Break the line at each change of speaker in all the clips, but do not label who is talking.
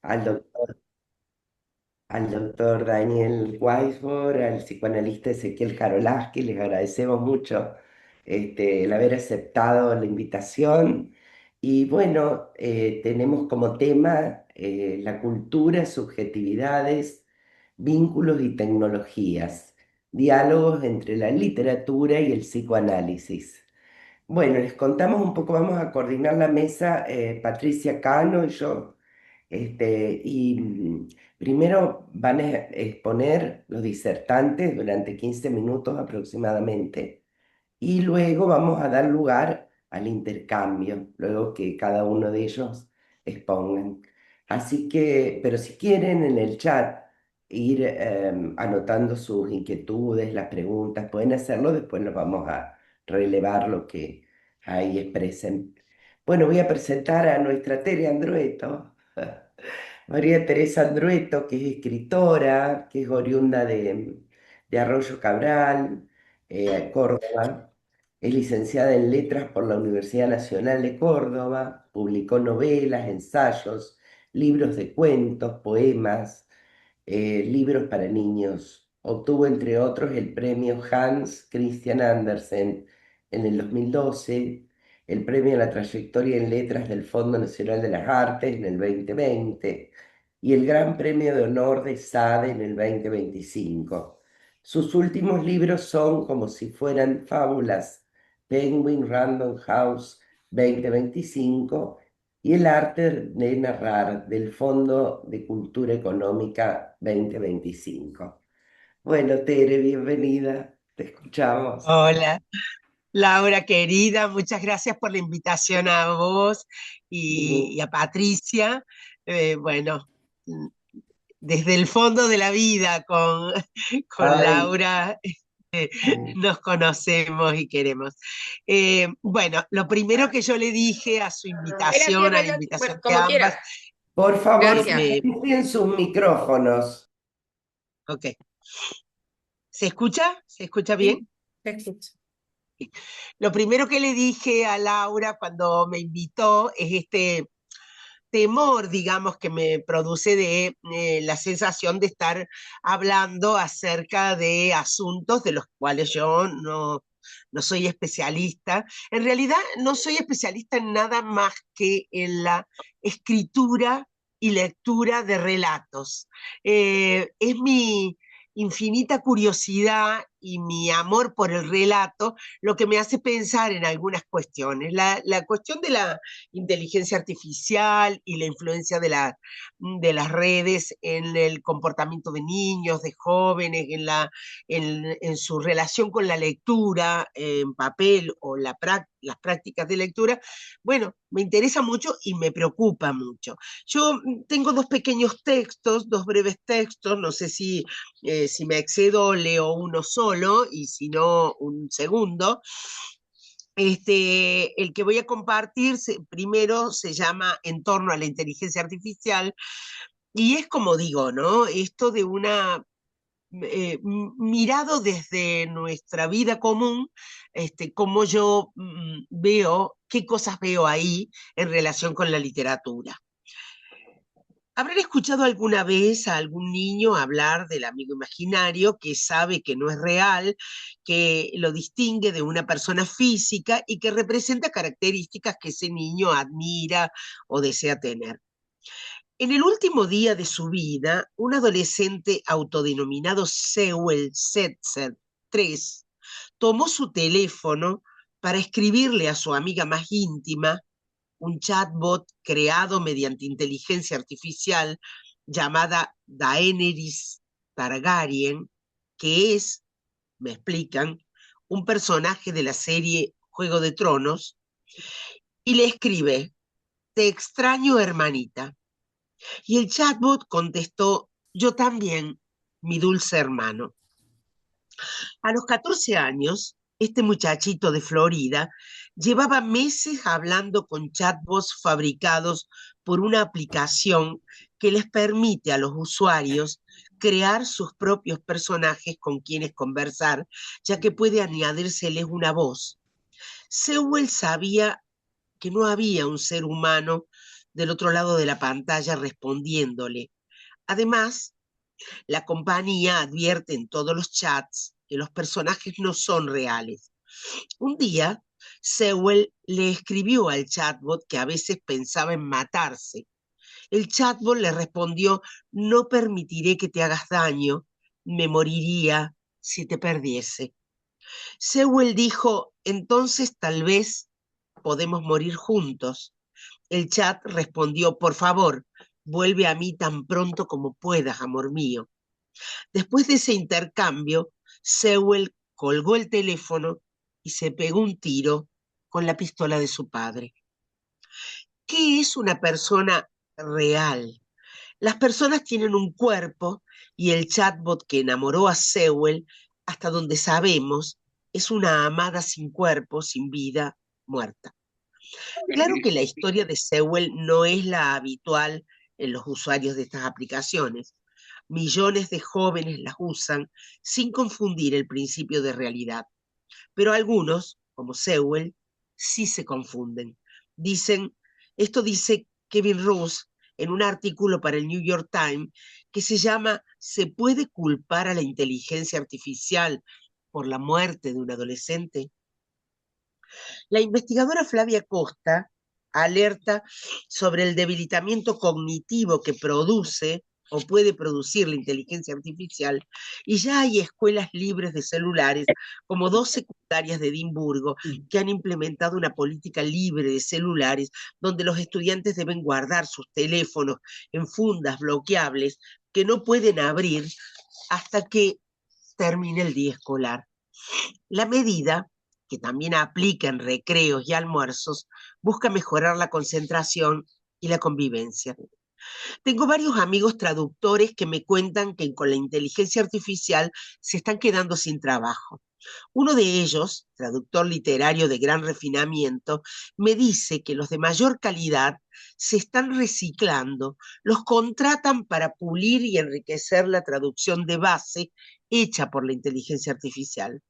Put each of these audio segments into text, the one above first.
al doctor, al doctor Daniel Weisbord, al psicoanalista Ezequiel Jarolaski. Les agradecemos mucho el haber aceptado la invitación. Y bueno, tenemos como tema la cultura, subjetividades, vínculos y tecnologías, diálogos entre la literatura y el psicoanálisis. Bueno, les contamos un poco, vamos a coordinar la mesa, Patricia Cano y yo. Primero van a exponer los disertantes durante 15 minutos aproximadamente, y luego vamos a dar lugar al intercambio, luego que cada uno de ellos expongan. Así que, pero si quieren en el chat ir anotando sus inquietudes, las preguntas, pueden hacerlo, después nos vamos a relevar lo que ahí expresen. Bueno, voy a presentar a nuestra Tere Andrueto. María Teresa Andrueto, que es escritora, que es oriunda de Arroyo Cabral, Córdoba. Es licenciada en Letras por la Universidad Nacional de Córdoba. Publicó novelas, ensayos, libros de cuentos, poemas, libros para niños. Obtuvo, entre otros, el premio Hans Christian Andersen en el 2012, el premio a la trayectoria en letras del Fondo Nacional de las Artes en el 2020 y el Gran Premio de Honor de SADE en el 2025. Sus últimos libros son Como si fueran fábulas, Penguin Random House 2025 y el arte de narrar del Fondo de Cultura Económica 2025. Bueno, Tere, bienvenida, te escuchamos.
Hola, Laura querida, muchas gracias por la invitación a vos y a Patricia. Bueno, mm, desde el fondo de la vida con
Ay,
Laura nos conocemos y queremos. Bueno, lo primero que yo le dije a su invitación, a la invitación
Bueno,
de
como
ambas,
quiera.
por favor,
Gracias.
me,
silencien sus micrófonos.
ok, ¿se escucha? ¿Se escucha bien?
Sí, te escucho.
Lo primero que le dije a Laura cuando me invitó es este temor, digamos, que me produce de la sensación de estar hablando acerca de asuntos de los cuales yo no soy especialista. En realidad no soy especialista en nada más que en la escritura y lectura de relatos. Es mi infinita curiosidad y mi amor por el relato lo que me hace pensar en algunas cuestiones. La cuestión de la inteligencia artificial y la influencia de las redes en el comportamiento de niños, de jóvenes, en su relación con la lectura en papel o las prácticas de lectura, bueno, me interesa mucho y me preocupa mucho. Yo tengo dos pequeños textos, dos breves textos, no sé si me excedo leo uno solo y si no un segundo. El que voy a compartir primero se llama En torno a la inteligencia artificial y es como digo, ¿no? Esto de una mirado desde nuestra vida común, cómo yo veo, qué cosas veo ahí en relación con la literatura. ¿Habrán escuchado alguna vez a algún niño hablar del amigo imaginario que sabe que no es real, que lo distingue de una persona física y que representa características que ese niño admira o desea tener? En el último día de su vida, un adolescente autodenominado Sewell Setzer III tomó su teléfono para escribirle a su amiga más íntima, un chatbot creado mediante inteligencia artificial llamada Daenerys Targaryen, que es, me explican, un personaje de la serie Juego de Tronos, y le escribe, te extraño, hermanita. Y el chatbot contestó, yo también, mi dulce hermano. A los 14 años, este muchachito de Florida llevaba meses hablando con chatbots fabricados por una aplicación que les permite a los usuarios crear sus propios personajes con quienes conversar, ya que puede añadírseles una voz. Sewell sabía que no había un ser humano del otro lado de la pantalla respondiéndole. Además, la compañía advierte en todos los chats que los personajes no son reales. Un día, Sewell le escribió al chatbot que a veces pensaba en matarse. El chatbot le respondió: no permitiré que te hagas daño, me moriría si te perdiese. Sewell dijo: entonces tal vez podemos morir juntos. El chat respondió: por favor, vuelve a mí tan pronto como puedas, amor mío. Después de ese intercambio, Sewell colgó el teléfono y se pegó un tiro con la pistola de su padre. ¿Qué es una persona real? Las personas tienen un cuerpo y el chatbot que enamoró a Sewell, hasta donde sabemos, es una amada sin cuerpo, sin vida, muerta. Claro que la historia de Sewell no es la habitual en los usuarios de estas aplicaciones. Millones de jóvenes las usan sin confundir el principio de realidad. Pero algunos, como Sewell, sí se confunden. Dicen, esto dice Kevin Roose en un artículo para el New York Times que se llama ¿Se puede culpar a la inteligencia artificial por la muerte de un adolescente? La investigadora Flavia Costa alerta sobre el debilitamiento cognitivo que produce o puede producir la inteligencia artificial, y ya hay escuelas libres de celulares, como dos secundarias de Edimburgo, que han implementado una política libre de celulares, donde los estudiantes deben guardar sus teléfonos en fundas bloqueables que no pueden abrir hasta que termine el día escolar. La medida, que también aplica en recreos y almuerzos, busca mejorar la concentración y la convivencia. Tengo varios amigos traductores que me cuentan que con la inteligencia artificial se están quedando sin trabajo. Uno de ellos, traductor literario de gran refinamiento, me dice que los de mayor calidad se están reciclando, los contratan para pulir y enriquecer la traducción de base hecha por la inteligencia artificial.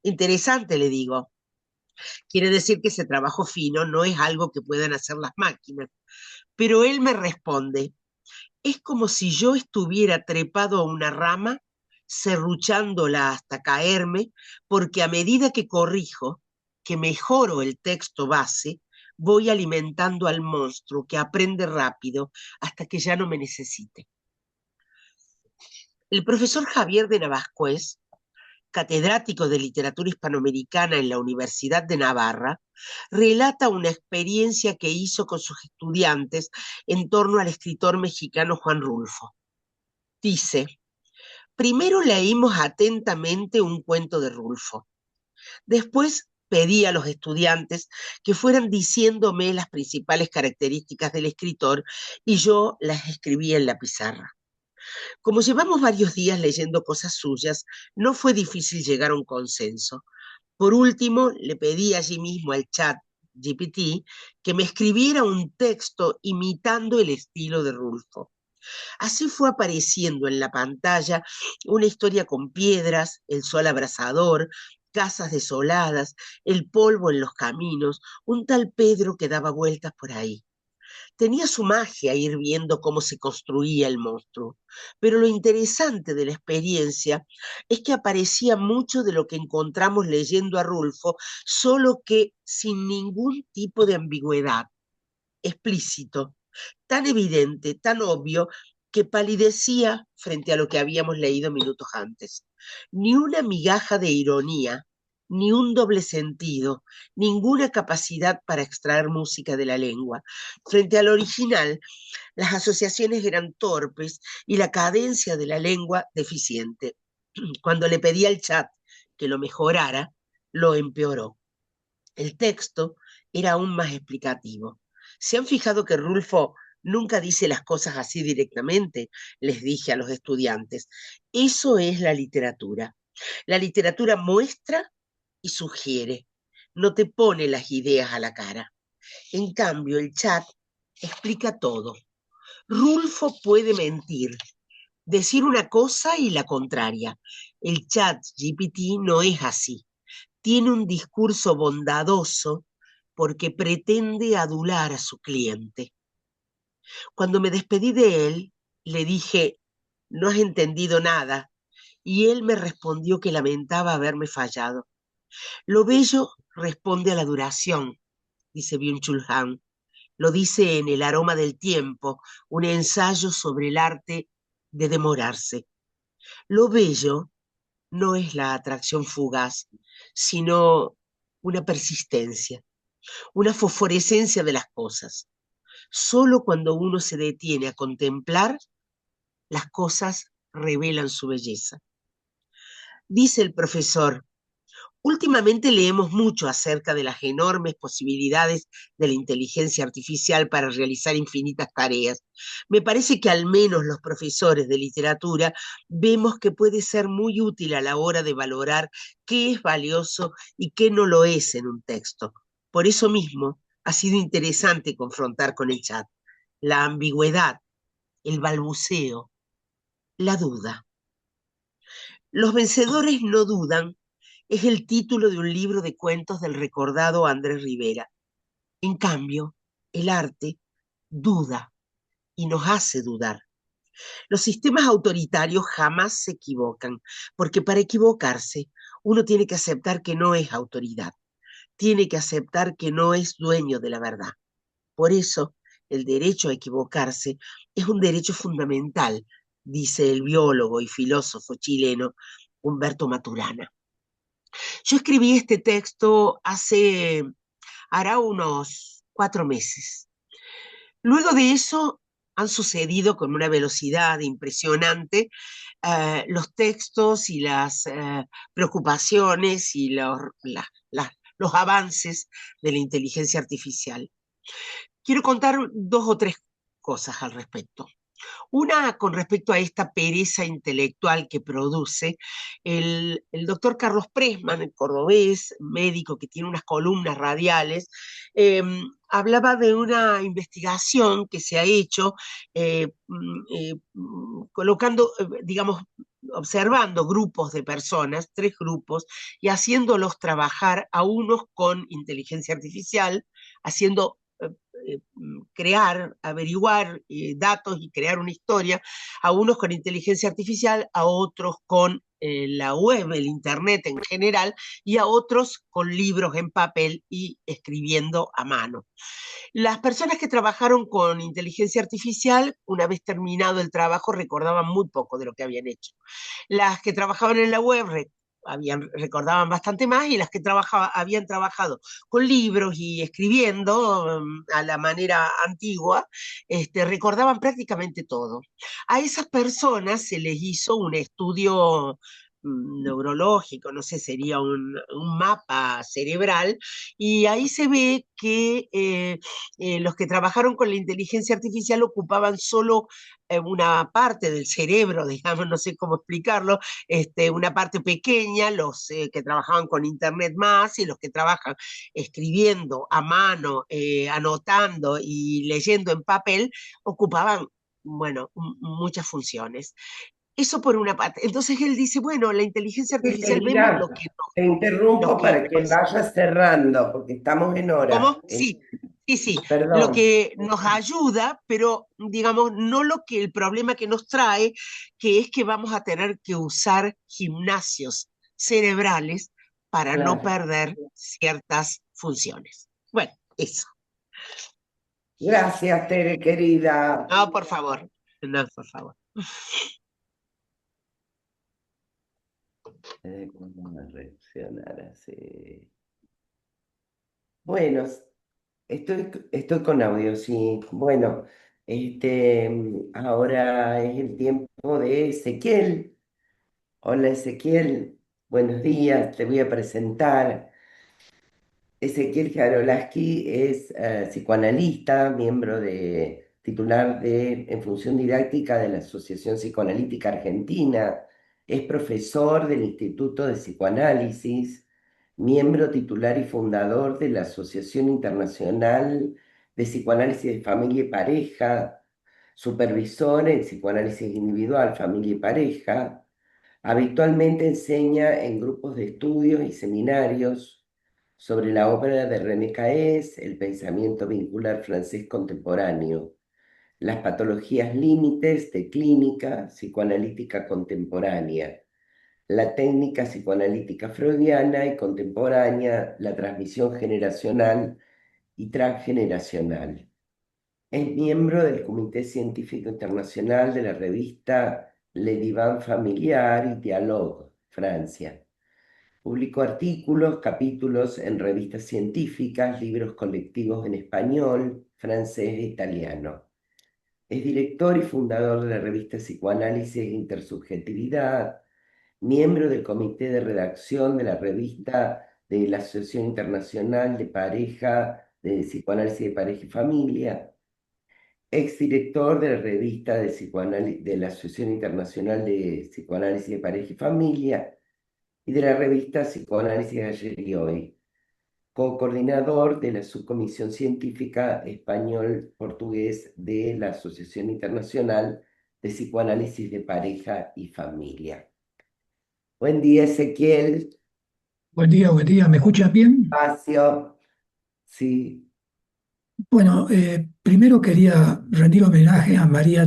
Interesante, le digo. Quiere decir que ese trabajo fino no es algo que puedan hacer las máquinas. Pero él me responde: es como si yo estuviera trepado a una rama, serruchándola hasta caerme, porque a medida que corrijo, que mejoro el texto base, voy alimentando al monstruo que aprende rápido hasta que ya no me necesite. El profesor Javier de Navascués, catedrático de literatura hispanoamericana en la Universidad de Navarra, relata una experiencia que hizo con sus estudiantes en torno al escritor mexicano Juan Rulfo. Dice: primero leímos atentamente un cuento de Rulfo. Después pedí a los estudiantes que fueran diciéndome las principales características del escritor y yo las escribí en la pizarra. Como llevamos varios días leyendo cosas suyas, no fue difícil llegar a un consenso. Por último, le pedí allí mismo al chat GPT que me escribiera un texto imitando el estilo de Rulfo. Así fue apareciendo en la pantalla una historia con piedras, el sol abrasador, casas desoladas, el polvo en los caminos, un tal Pedro que daba vueltas por ahí. Tenía su magia ir viendo cómo se construía el monstruo, pero lo interesante de la experiencia es que aparecía mucho de lo que encontramos leyendo a Rulfo, solo que sin ningún tipo de ambigüedad, explícito, tan evidente, tan obvio, que palidecía frente a lo que habíamos leído minutos antes. Ni una migaja de ironía, ni un doble sentido, ninguna capacidad para extraer música de la lengua. Frente al original, las asociaciones eran torpes y la cadencia de la lengua deficiente. Cuando le pedí al chat que lo mejorara, lo empeoró. El texto era aún más explicativo. ¿Se han fijado que Rulfo nunca dice las cosas así directamente? Les dije a los estudiantes. Eso es la literatura. La literatura muestra y sugiere, no te pone las ideas a la cara. En cambio, el chat explica todo. Rulfo puede mentir, decir una cosa y la contraria. El chat GPT no es así. Tiene un discurso bondadoso porque pretende adular a su cliente. Cuando me despedí de él, le dije, no has entendido nada, y él me respondió que lamentaba haberme fallado. Lo bello responde a la duración, dice Byung-Chul Han. Lo dice en El aroma del tiempo, un ensayo sobre el arte de demorarse. Lo bello no es la atracción fugaz, sino una persistencia, una fosforescencia de las cosas. Solo cuando uno se detiene a contemplar, las cosas revelan su belleza. Dice el profesor, últimamente leemos mucho acerca de las enormes posibilidades de la inteligencia artificial para realizar infinitas tareas. Me parece que al menos los profesores de literatura vemos que puede ser muy útil a la hora de valorar qué es valioso y qué no lo es en un texto. Por eso mismo ha sido interesante confrontar con el chat la ambigüedad, el balbuceo, la duda. Los vencedores no dudan es el título de un libro de cuentos del recordado Andrés Rivera. En cambio, el arte duda y nos hace dudar. Los sistemas autoritarios jamás se equivocan, porque para equivocarse uno tiene que aceptar que no es autoridad, tiene que aceptar que no es dueño de la verdad. Por eso, el derecho a equivocarse es un derecho fundamental, dice el biólogo y filósofo chileno Humberto Maturana. Yo escribí este texto hará unos 4 meses. Luego de eso han sucedido con una velocidad impresionante los textos y las preocupaciones y los avances de la inteligencia artificial. Quiero contar 2 o 3 cosas al respecto. Una con respecto a esta pereza intelectual que produce el doctor Carlos Pressman, el cordobés, médico que tiene unas columnas radiales, eh, hablaba de una investigación que se ha hecho colocando, digamos, observando grupos de personas, 3 grupos, y haciéndolos trabajar a unos con inteligencia artificial, haciendo crear, averiguar datos y crear una historia, a unos con inteligencia artificial, a otros con la web, el internet en general, y a otros con libros en papel y escribiendo a mano. Las personas que trabajaron con inteligencia artificial, una vez terminado el trabajo, recordaban muy poco de lo que habían hecho. Las que trabajaban en la web recordaban bastante más, y las que habían trabajado con libros y escribiendo a la manera antigua, recordaban prácticamente todo. A esas personas se les hizo un estudio neurológico, no sé, sería un mapa cerebral, y ahí se ve que los que trabajaron con la inteligencia artificial ocupaban solo una parte del cerebro, digamos, no sé cómo explicarlo, una parte pequeña, los que trabajaban con internet más, y los que trabajan escribiendo a mano, anotando y leyendo en papel, ocupaban, bueno, muchas funciones. Eso por una parte. Entonces él dice, bueno, la inteligencia
Sí,
artificial vemos
querida, te interrumpo
lo que
para que vayas cerrando, porque estamos en hora.
¿cómo? Sí, sí, sí. Lo
Perdón.
que nos ayuda, pero digamos, no lo que el problema que nos trae, que es que vamos a tener que usar gimnasios cerebrales para no
Claro.
perder ciertas funciones. Bueno, eso.
Gracias, Tere, querida.
No, por favor. No, por favor.
¿Cómo reaccionar así? Bueno, estoy con audio, sí. Bueno, ahora es el tiempo de Ezequiel. Hola, Ezequiel. Buenos días, te voy a presentar. Ezequiel Jarolaski es psicoanalista, titular en función didáctica de la Asociación Psicoanalítica Argentina, es profesor del Instituto de Psicoanálisis, miembro titular y fundador de la Asociación Internacional de Psicoanálisis de Familia y Pareja, supervisor en psicoanálisis individual, familia y pareja. Habitualmente enseña en grupos de estudios y seminarios sobre la obra de René Caës, El pensamiento vincular francés contemporáneo. las patologías límites de clínica psicoanalítica contemporánea, la técnica psicoanalítica freudiana y contemporánea, la transmisión generacional y transgeneracional. Es miembro del Comité Científico Internacional de la revista Le Divan Familiar y Dialogue, Francia. Publicó artículos, capítulos en revistas científicas, libros colectivos en español, francés e italiano. Es director y fundador de la revista Psicoanálisis e Intersubjetividad, miembro del comité de redacción de la revista de la Asociación Internacional de Pareja, de Psicoanálisis de Pareja y Familia, exdirector de la revista de, de la Asociación Internacional de Psicoanálisis de Pareja y Familia y de la revista Psicoanálisis de Ayer y Hoy, co-coordinador de la Subcomisión Científica Español-Portugués de la Asociación Internacional de Psicoanálisis de Pareja y Familia. Buen día, Ezequiel.
Buen día, ¿me escuchas bien?
Espacio. Sí,
Bueno, primero quería rendir homenaje a María,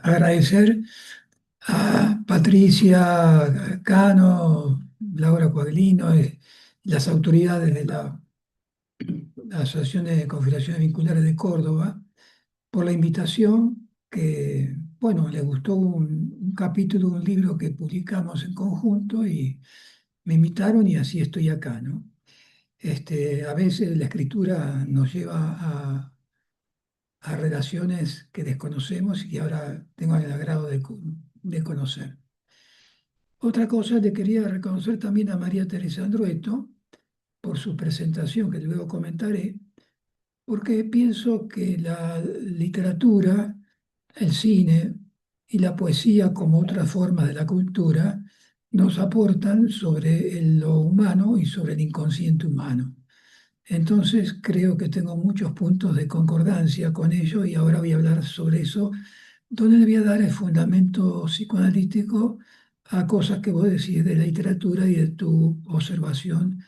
agradecer a Patricia Cano, Laura Coaglino, las autoridades de la Asociación de Confederaciones Vinculares de Córdoba por la invitación que, bueno, le gustó un capítulo de un libro que publicamos en conjunto y me invitaron y así estoy acá, ¿no? A veces la escritura nos lleva a relaciones que desconocemos y que ahora tengo el agrado de conocer. Otra cosa, le quería reconocer también a María Teresa Andrueto por su presentación, que luego comentaré, porque pienso que la literatura, el cine y la poesía como otra forma de la cultura nos aportan sobre lo humano y sobre el inconsciente humano. Entonces creo que tengo muchos puntos de concordancia con ello y ahora voy a hablar sobre eso, donde le voy a dar el fundamento psicoanalítico a cosas que vos decís de la literatura y de tu observación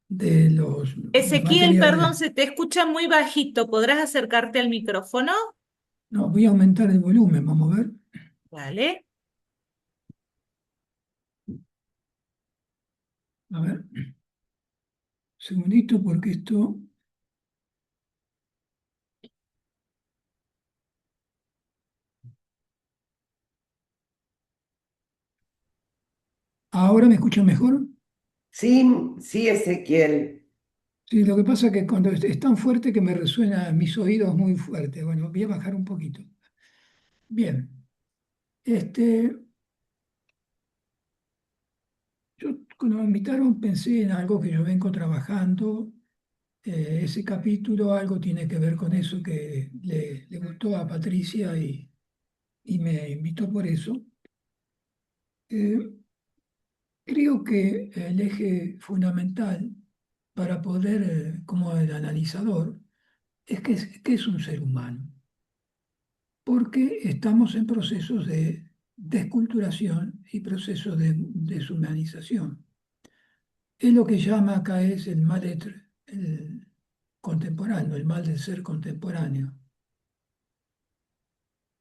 de los
Ezequiel, perdón,
materiales.
se te escucha muy bajito. ¿Podrás acercarte al micrófono?
No, voy a aumentar el volumen, vamos a ver.
Vale.
A ver, segundito porque esto... ¿Ahora me escuchan mejor?
sí, sí, Ezequiel.
Sí, lo que pasa es que cuando es tan fuerte que me resuena en mis oídos muy fuerte. Bueno, voy a bajar un poquito. Bien, este, yo cuando me invitaron pensé en algo que yo vengo trabajando. Ese capítulo algo tiene que ver con eso que le gustó a Patricia y me invitó por eso. Eh, Creo que el eje fundamental para poder, como el analizador, es que es un ser humano, porque estamos en procesos de desculturación y procesos de deshumanización. Es lo que llama acá es el mal-être, el contemporáneo, el mal del ser contemporáneo,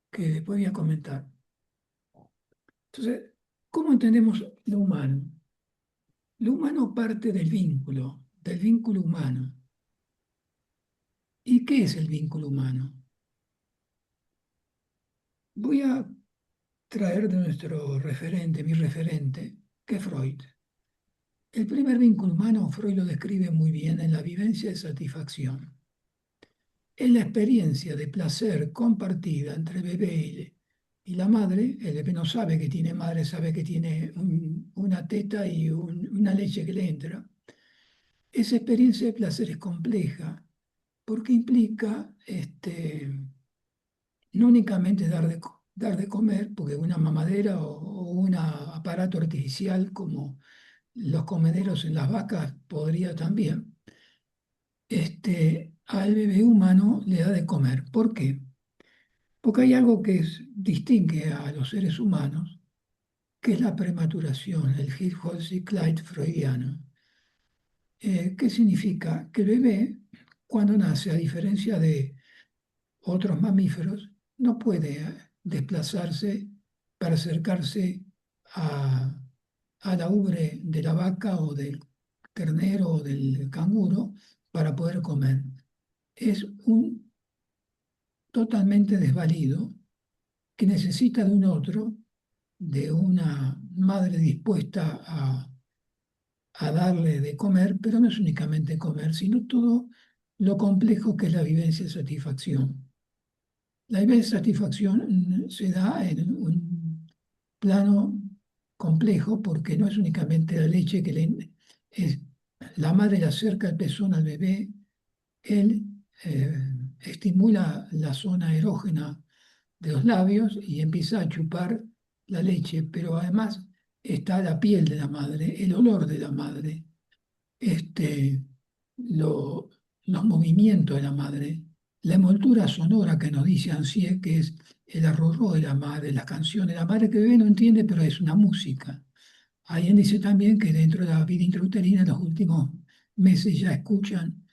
que después voy a comentar. Entonces, ¿cómo entendemos lo humano? Lo humano parte del vínculo humano. ¿Y qué es el vínculo humano? Voy a traer de nuestro referente, mi referente, que es Freud. El primer vínculo humano, Freud lo describe muy bien en la vivencia de satisfacción. Es la experiencia de placer compartida entre el bebé y la madre. El bebé no sabe que tiene madre, sabe que tiene una teta y una leche que le entra. Esa experiencia de placer es compleja porque implica no únicamente dar de comer, porque una mamadera o un aparato artificial como los comederos en las vacas podría también, al bebé humano le da de comer. ¿Por qué? Porque hay algo que distingue a los seres humanos, que es la prematuración, el Hitchcock-Clyde freudiano. ¿Qué significa? Que el bebé, cuando nace, a diferencia de otros mamíferos, no puede desplazarse para acercarse a, a la ubre de la vaca o del ternero o del canguro para poder comer. Es un totalmente desvalido que necesita de un otro, de una madre dispuesta a darle de comer, pero no es únicamente comer, sino todo lo complejo que es la vivencia de satisfacción. La satisfacción se da en un plano complejo porque no es únicamente la leche es, la madre le acerca el pezón al bebé, él estimula la zona erógena de los labios y empieza a chupar la leche, pero además está la piel de la madre, el olor de la madre, este, lo- los movimientos de la madre, la envoltura sonora que nos dice Ansié, que es el arrorró de la madre, las canciones. La madre que ve no entiende, pero es una música. Alguien dice también que dentro de la vida intrauterina en los últimos meses ya escuchan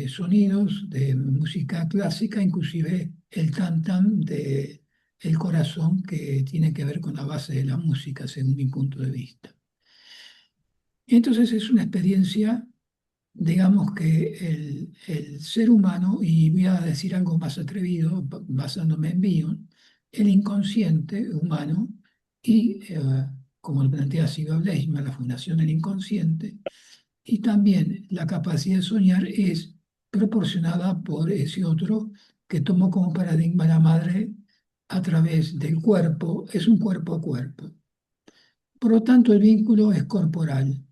sonidos de música clásica, inclusive el tam-tam de el corazón, que tiene que ver con la base de la música, según mi punto de vista. Y entonces es una experiencia, digamos que el ser humano, y voy a decir algo más atrevido, basándome en Bion, el inconsciente humano, y como lo plantea Sigurd Leitman, la Fundación del Inconsciente, y también la capacidad de soñar es proporcionada por ese otro que tomó como paradigma la madre a través del cuerpo, es un cuerpo a cuerpo. Por lo tanto, el vínculo es corporal.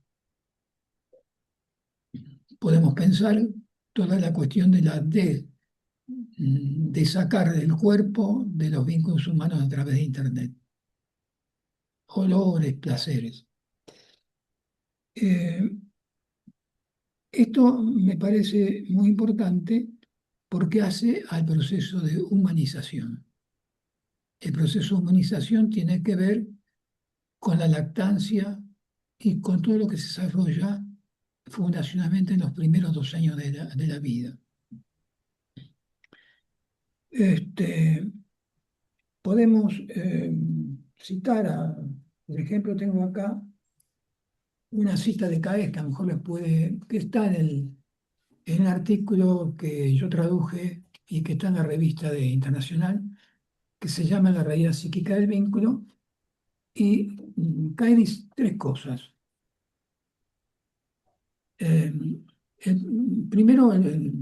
Podemos pensar toda la cuestión de sacar del cuerpo de los vínculos humanos a través de Internet. Olores, placeres. Eh, Esto me parece muy importante porque hace al proceso de humanización. El proceso de humanización tiene que ver con la lactancia y con todo lo que se desarrolla fundacionalmente en los primeros 2 años de la vida. Este, Podemos citar, por ejemplo, tengo acá una cita de Caes que a lo mejor les puede, que está en un artículo que yo traduje y que está en la revista de Internacional, que se llama La realidad psíquica del vínculo, y Caes dice 3 cosas. Eh, Primero,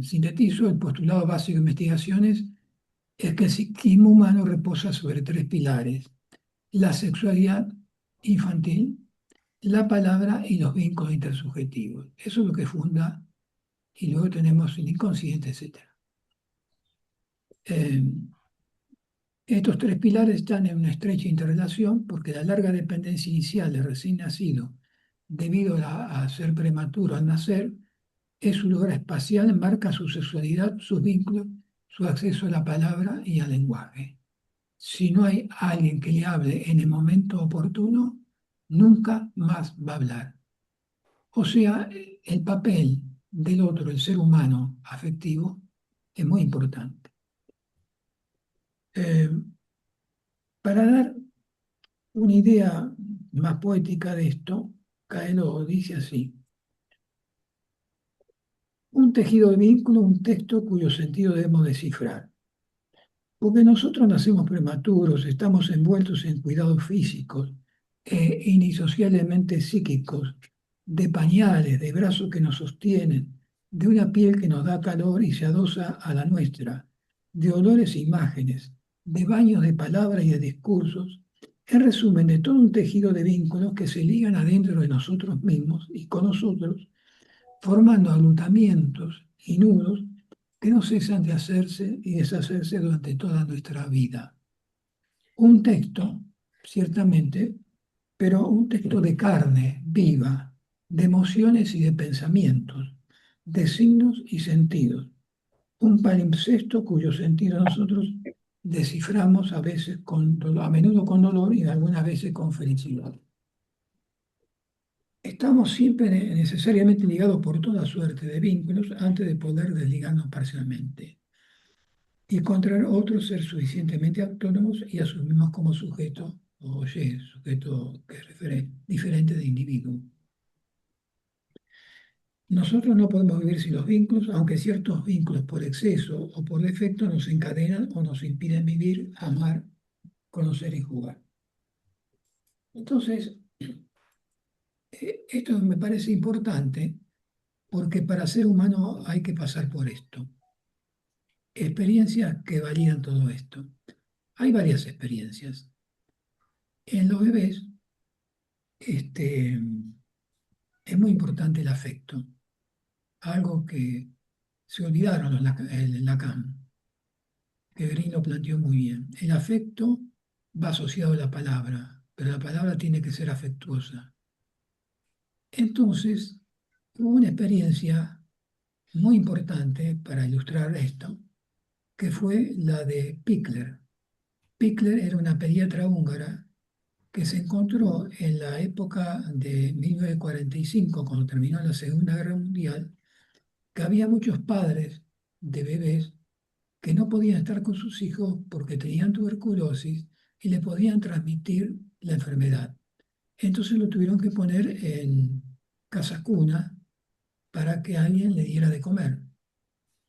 sintetizo el postulado básico de investigaciones, es que el psiquismo humano reposa sobre 3 pilares: la sexualidad infantil, la palabra y los vínculos intersubjetivos. Eso es lo que funda, y luego tenemos el inconsciente, etc. Eh, Estos 3 pilares están en una estrecha interrelación porque la larga dependencia inicial del recién nacido, debido a ser prematuro al nacer, es su lugar espacial, marca su sexualidad, sus vínculos, su acceso a la palabra y al lenguaje. Si no hay alguien que le hable en el momento oportuno, nunca más va a hablar. O sea, el papel del otro, el ser humano afectivo, es muy importante. Eh, para dar una idea más poética de esto, Caelo dice así: un tejido de vínculo, un texto cuyo sentido debemos descifrar. Porque nosotros nacemos prematuros, estamos envueltos en cuidados físicos e indisociablemente psíquicos, de pañales, de brazos que nos sostienen, de una piel que nos da calor y se adosa a la nuestra, de olores e imágenes, de baños de palabras y de discursos, en resumen, de todo un tejido de vínculos que se ligan adentro de nosotros mismos y con nosotros, formando agrupamientos y nudos que no cesan de hacerse y deshacerse durante toda nuestra vida. Un texto, ciertamente, pero un texto de carne viva, de emociones y de pensamientos, de signos y sentidos. Un palimpsesto cuyo sentido nosotros desciframos a veces a menudo con dolor y algunas veces con felicidad. Estamos siempre necesariamente ligados por toda suerte de vínculos antes de poder desligarnos parcialmente. y contra otros ser suficientemente autónomos y asumimos como sujeto, o oye, sujeto que es diferente de individuo. Nosotros no podemos vivir sin los vínculos, aunque ciertos vínculos por exceso o por defecto nos encadenan o nos impiden vivir, amar, conocer y jugar. Entonces, esto me parece importante porque para ser humano hay que pasar por esto. Experiencias que validan todo esto. Hay varias experiencias. En los bebés, es muy importante el afecto, algo que se olvidaron en Lacan, que Green lo planteó muy bien. El afecto va asociado a la palabra, pero la palabra tiene que ser afectuosa. Entonces, hubo una experiencia muy importante para ilustrar esto, que fue la de Pickler. Pickler era una pediatra húngara que se encontró en la época de 1945, cuando terminó la Segunda Guerra Mundial, que había muchos padres de bebés que no podían estar con sus hijos porque tenían tuberculosis y le podían transmitir la enfermedad. Entonces lo tuvieron que poner en casa cuna para que alguien le diera de comer.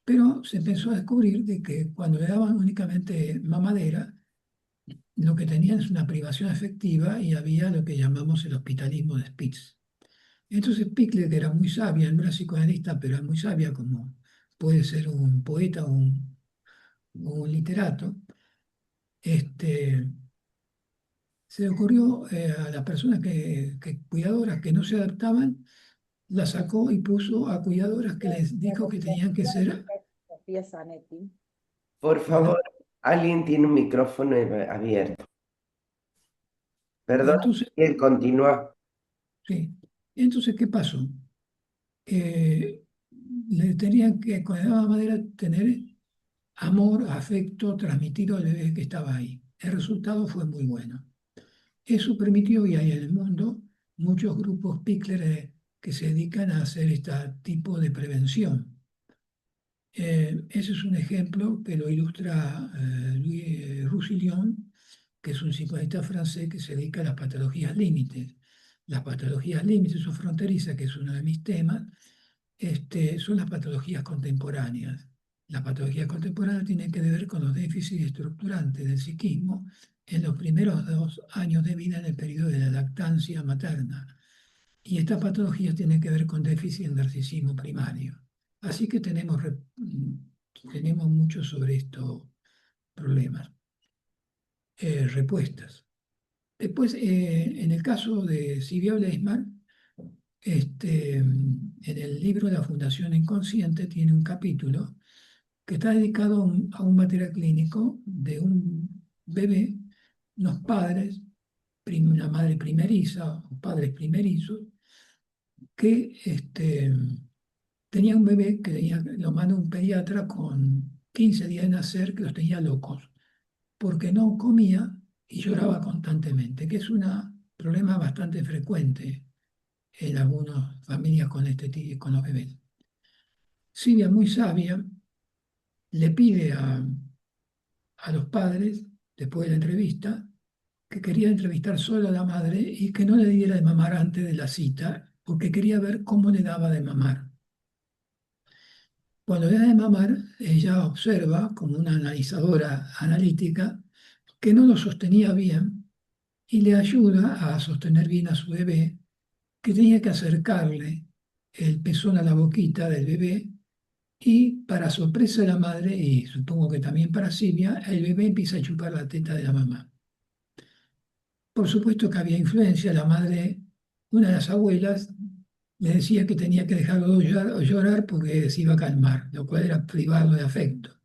Pero se empezó a descubrir de que cuando le daban únicamente mamadera, lo que tenían es una privación afectiva y había lo que llamamos el hospitalismo de Spitz. Entonces Pickler, que era muy sabia, no era psicoanalista, pero era muy sabia como puede ser un poeta o un literato, este, se le ocurrió a las personas cuidadoras que no se adaptaban, la sacó y puso a cuidadoras que les dijo que tenían que ser,
Sofía Zanetti.
Por favor,
bueno,
alguien tiene un micrófono abierto.
y
Perdón,
entonces,
él continúa.
sí, entonces, ¿qué pasó? Eh, Le tenían que, con la madera, tener amor, afecto transmitido al bebé que estaba ahí. El resultado fue muy bueno. Eso permitió, y hay en el mundo, muchos grupos Pickler que se dedican a hacer este tipo de prevención. Ese es un ejemplo que lo ilustra Louis Roussillon, que es un psicoanalista francés que se dedica a las patologías límites. Las patologías límites o fronterizas, que es uno de mis temas, son las patologías contemporáneas. Las patologías contemporáneas tienen que ver con los déficits estructurantes del psiquismo en los primeros 2 años de vida en el periodo de la lactancia materna. Y estas patologías tienen que ver con déficit en narcisismo primario. Así que tenemos mucho sobre estos problemas, respuestas. Después, en el caso de Silvia Bleisman, en el libro de la Fundación Inconsciente tiene un capítulo que está dedicado a un material clínico de un bebé, unos padres, una madre primeriza o padres primerizos, que tenía un bebé que lo mandó un pediatra con 15 días de nacer, que los tenía locos, porque no comía y lloraba constantemente, que es un problema bastante frecuente en algunas familias con los bebés. Silvia, muy sabia, le pide a los padres, después de la entrevista, que quería entrevistar solo a la madre y que no le diera de mamar antes de la cita, porque quería ver cómo le daba de mamar. Cuando le da de mamar, ella observa, como una analizadora analítica, que no lo sostenía bien y le ayuda a sostener bien a su bebé, que tenía que acercarle el pezón a la boquita del bebé y, para sorpresa de la madre, y supongo que también para Silvia, el bebé empieza a chupar la teta de la mamá. Por supuesto que había influencia, la madre, una de las abuelas, le decía que tenía que dejarlo llorar porque se iba a calmar, lo cual era privarlo de afecto.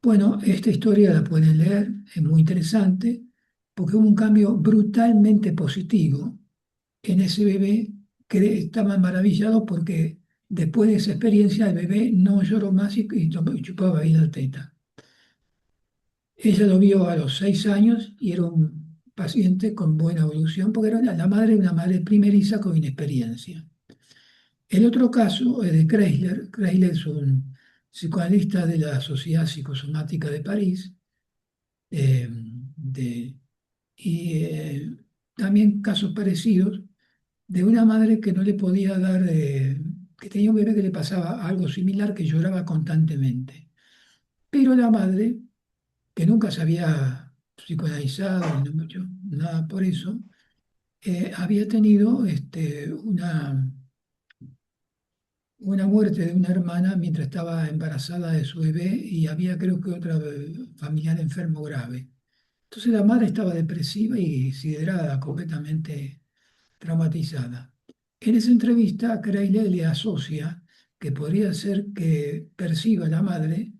Bueno, esta historia la pueden leer, es muy interesante, porque hubo un cambio brutalmente positivo en ese bebé que estaba maravillado porque después de esa experiencia el bebé no lloró más y chupaba bien la teta. Ella lo vio a los 6 años y era un paciente con buena evolución porque era la madre de una madre primeriza con inexperiencia. El otro caso es de Kreisler. Kreisler es un psicoanalista de la Sociedad Psicosomática de París, eh, de- y también casos parecidos de una madre que no le podía dar, que tenía un bebé que le pasaba algo similar, que lloraba constantemente. Pero la madre, que nunca se había psicoanalizado, ni no mucho, nada por eso, había tenido una muerte de una hermana mientras estaba embarazada de su bebé y había creo que otra familiar enfermo grave. Entonces la madre estaba depresiva y siderada, completamente traumatizada. En esa entrevista, Creile le asocia que podría ser que perciba la madre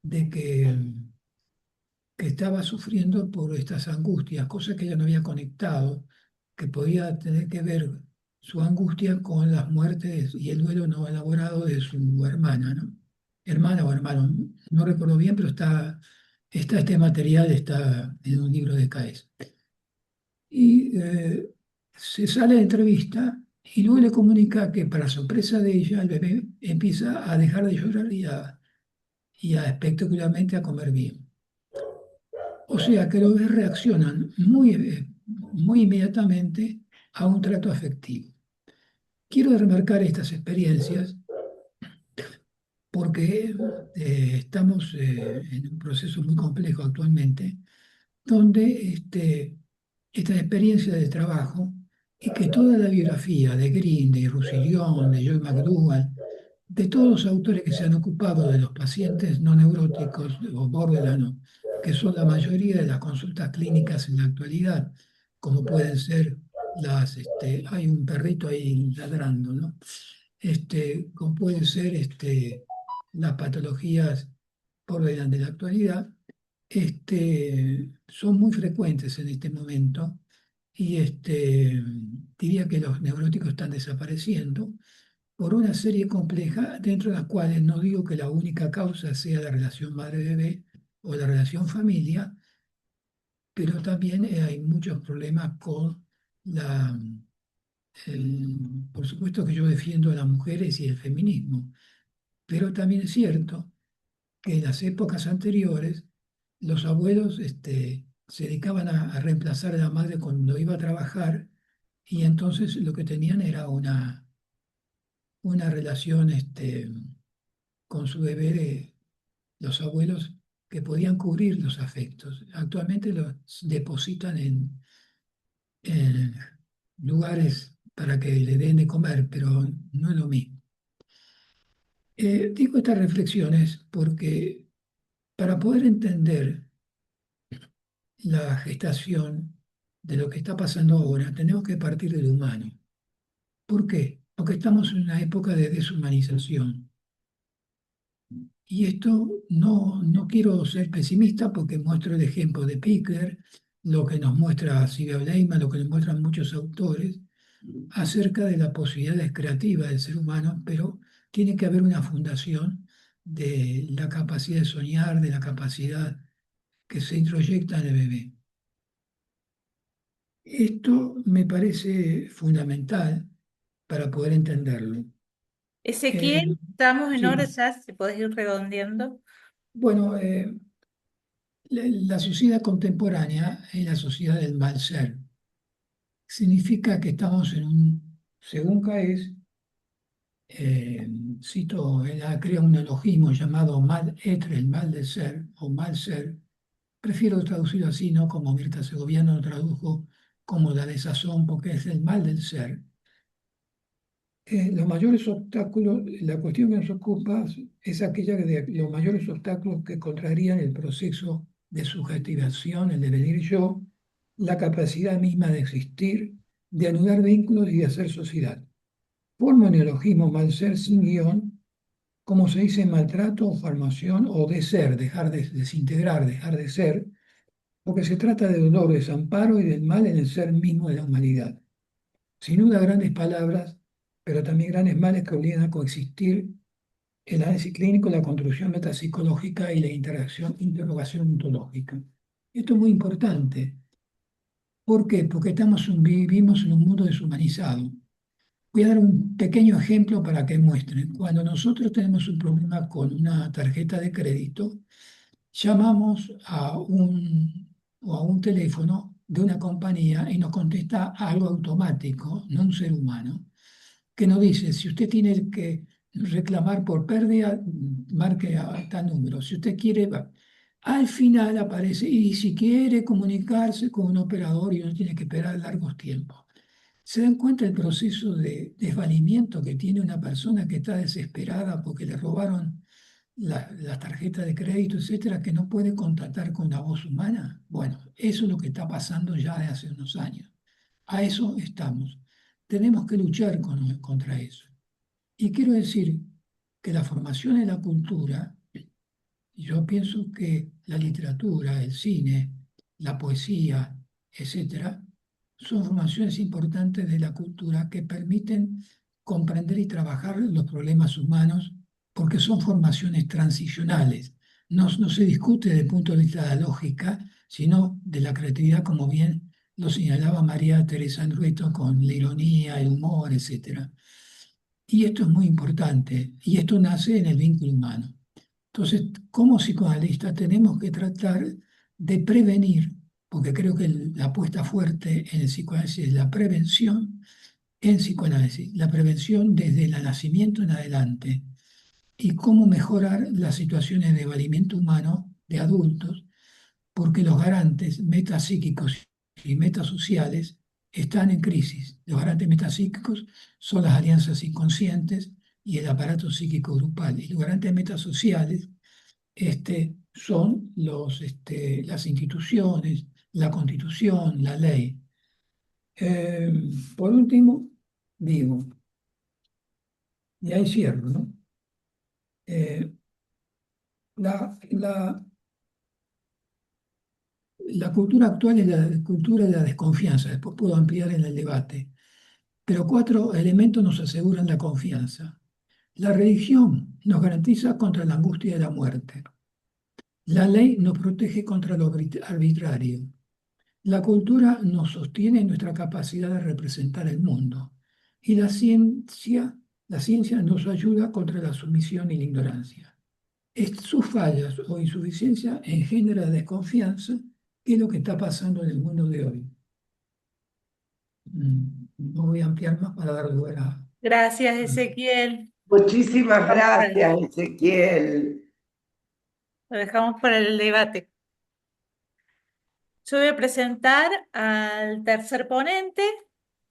de que estaba sufriendo por estas angustias, cosas que ella no había conectado, que podía tener que ver su angustia con las muertes y el duelo no elaborado de su hermana, ¿no? Hermana o hermano, no recuerdo bien, pero este material está en un libro de Caes. Y se sale de entrevista y luego le comunica que para sorpresa de ella el bebé empieza a dejar de llorar y a espectacularmente a comer bien. O sea que los bebés reaccionan muy inmediatamente a un trato afectivo. Quiero remarcar estas experiencias porque estamos en un proceso muy complejo actualmente, donde esta experiencia de trabajo y que toda la biografía de Green, de Roussillon, de Joy McDougall, de todos los autores que se han ocupado de los pacientes no neuróticos o borderline, que son la mayoría de las consultas clínicas en la actualidad, como pueden ser hay un perrito ahí ladrando, ¿no? Como pueden ser las patologías borderline de la actualidad, son muy frecuentes en este momento y diría que los neuróticos están desapareciendo por una serie compleja, dentro de las cuales no digo que la única causa sea la relación madre-bebé o la relación familia, pero también hay muchos problemas con la... por supuesto que yo defiendo a las mujeres y el feminismo, pero también es cierto que en las épocas anteriores los abuelos se dedicaban a reemplazar a la madre cuando iba a trabajar y entonces lo que tenían era una relación con su bebé de los abuelos que podían cubrir los afectos. Actualmente los depositan en lugares para que le den de comer, pero no es lo mismo. Digo estas reflexiones porque para poder entender la gestación de lo que está pasando ahora, tenemos que partir del humano. ¿Por qué? Porque estamos en una época de deshumanización. Y esto no quiero ser pesimista porque muestro el ejemplo de Pickler, lo que nos muestra Silvia Bleiman, lo que nos muestran muchos autores, acerca de las posibilidades creativas del ser humano, pero tiene que haber una fundación de la capacidad de soñar, de la capacidad que se introyecta en el bebé. Esto me parece fundamental para poder entenderlo.
Ezequiel, estamos en hora
Sí,
ya, si podés ir redondeando.
bueno, la sociedad contemporánea es la sociedad del mal ser. Significa que estamos según Caes, eh, cito, él crea un neologismo llamado mal etre, el mal de ser o mal ser. Prefiero traducirlo así, no como Mirta Segoviano lo tradujo como la desazón, porque es el mal del ser. Los mayores obstáculos, la cuestión que nos ocupa es aquella de los mayores obstáculos que contrarían el proceso de subjetivación, el devenir yo, la capacidad misma de existir, de anudar vínculos y de hacer sociedad. Forma un neologismo mal ser sin guión, como se dice maltrato o formación o de ser, dejar de desintegrar, dejar de ser, porque se trata de dolor, desamparo y del mal en el ser mismo de la humanidad. Sin duda grandes palabras, pero también grandes males que obligan a coexistir el análisis clínico, la construcción metapsicológica y la interrogación ontológica. Esto es muy importante. ¿Por qué? Porque vivimos en un mundo deshumanizado. Voy a dar un pequeño ejemplo para que muestren. Cuando nosotros tenemos un problema con una tarjeta de crédito, llamamos o a un teléfono de una compañía y nos contesta algo automático, no un ser humano, que nos dice, si usted tiene que reclamar por pérdida, marque a tal número. Si usted quiere, va. Al final aparece, y si quiere comunicarse con un operador y uno tiene que esperar largos tiempos. ¿Se dan cuenta del proceso de desvalimiento que tiene una persona que está desesperada porque le robaron la tarjeta de crédito, etcétera, que no puede contactar con una voz humana? Bueno, eso es lo que está pasando ya de hace unos años. A eso estamos. Tenemos que luchar contra eso. Y quiero decir que la formación en la cultura, yo pienso que la literatura, el cine, la poesía, etcétera, son formaciones importantes de la cultura que permiten comprender y trabajar los problemas humanos porque son formaciones transicionales. No se discute desde el punto de vista de la lógica, sino de la creatividad, como bien lo señalaba María Teresa Enrueto, con la ironía, el humor, etcétera. Y esto es muy importante, y esto nace en el vínculo humano. Entonces, como psicoanalistas tenemos que tratar de prevenir, porque creo que la apuesta fuerte en el psicoanálisis es la prevención en psicoanálisis, la prevención desde el nacimiento en adelante, y cómo mejorar las situaciones de valimiento humano de adultos, porque los garantes metapsíquicos y metasociales están en crisis. Los garantes metapsíquicos son las alianzas inconscientes y el aparato psíquico grupal. Y los garantes metasociales son las instituciones, la Constitución, la ley. Eh, por último, digo, y ahí cierro, ¿no? Eh, la, la, la cultura actual es la cultura de la desconfianza, después puedo ampliar en el debate, pero 4 elementos nos aseguran la confianza. La religión nos garantiza contra la angustia de la muerte. La ley nos protege contra lo arbitrario. La cultura nos sostiene en nuestra capacidad de representar el mundo y la ciencia nos ayuda contra la sumisión y la ignorancia. Sus fallas o insuficiencia engendra desconfianza, que es lo que está pasando en el mundo de hoy. No voy a ampliar más para dar lugar a...
Gracias, Ezequiel.
Muchísimas
Vamos para-
gracias, Ezequiel.
Lo dejamos para el debate. Yo voy a presentar al tercer ponente,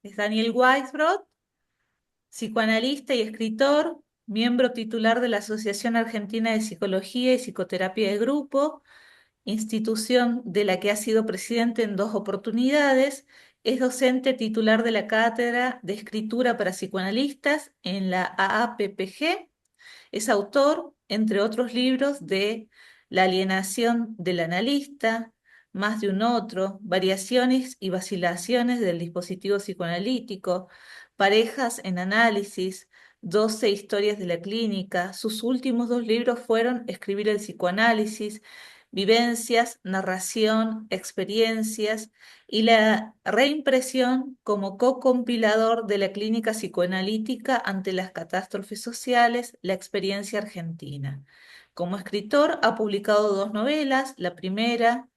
es Daniel Weisbrot, psicoanalista y escritor, miembro titular de la Asociación Argentina de Psicología y Psicoterapia de Grupo, institución de la que ha sido presidente en 2 oportunidades. Es docente titular de la Cátedra de Escritura para Psicoanalistas en la AAPPG. Es autor, entre otros libros, de La alienación del analista, Más de un otro, Variaciones y vacilaciones del dispositivo psicoanalítico, Parejas en análisis, 12 historias de la clínica. Sus últimos 2 libros fueron Escribir el psicoanálisis, Vivencias, narración, experiencias, y la reimpresión como co-compilador de la clínica psicoanalítica ante las catástrofes sociales, la experiencia argentina. Como escritor ha publicado 2 novelas, la primera,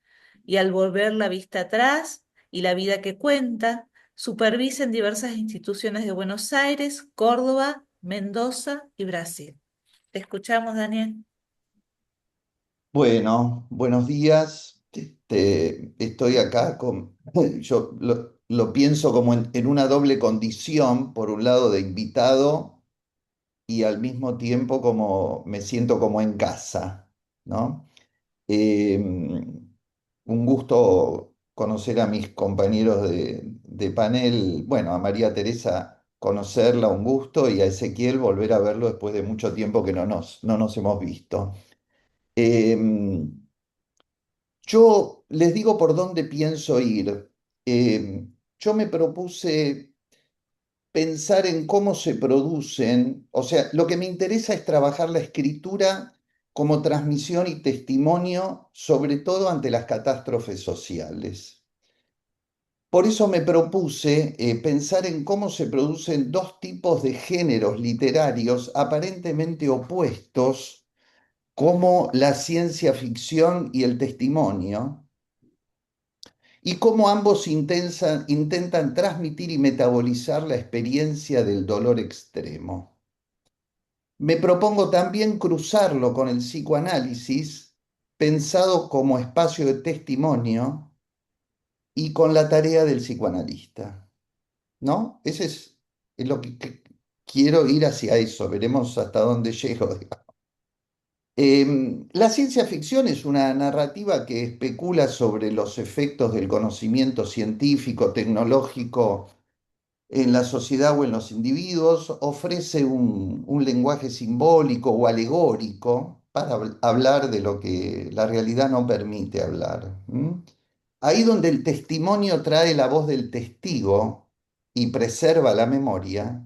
Y al volver la vista atrás, y La vida que cuenta. Supervisa en diversas instituciones de Buenos Aires, Córdoba, Mendoza y Brasil. Te escuchamos, Daniel.
Bueno, buenos días. Estoy acá yo lo pienso como en una doble condición, por un lado de invitado y al mismo tiempo como me siento como en casa, ¿no? Un gusto conocer a mis compañeros de panel, bueno, a María Teresa conocerla, un gusto, y a Ezequiel volver a verlo después de mucho tiempo que no nos hemos visto. Em, yo les digo por dónde pienso ir. Yo me propuse pensar en cómo se producen, o sea, lo que me interesa es trabajar la escritura como transmisión y testimonio, sobre todo ante las catástrofes sociales. Por eso me propuse pensar en cómo se producen dos tipos de géneros literarios aparentemente opuestos, como la ciencia ficción y el testimonio, y cómo ambos intentan transmitir y metabolizar la experiencia del dolor extremo. Me propongo también cruzarlo con el psicoanálisis, pensado como espacio de testimonio, y con la tarea del psicoanalista, ¿no? Ese es lo que quiero ir hacia eso, veremos hasta dónde llego, digamos. La ciencia ficción es una narrativa que especula sobre los efectos del conocimiento científico, tecnológico en la sociedad o en los individuos, ofrece un lenguaje simbólico o alegórico para hablar de lo que la realidad no permite hablar. Ahí donde el testimonio trae la voz del testigo y preserva la memoria,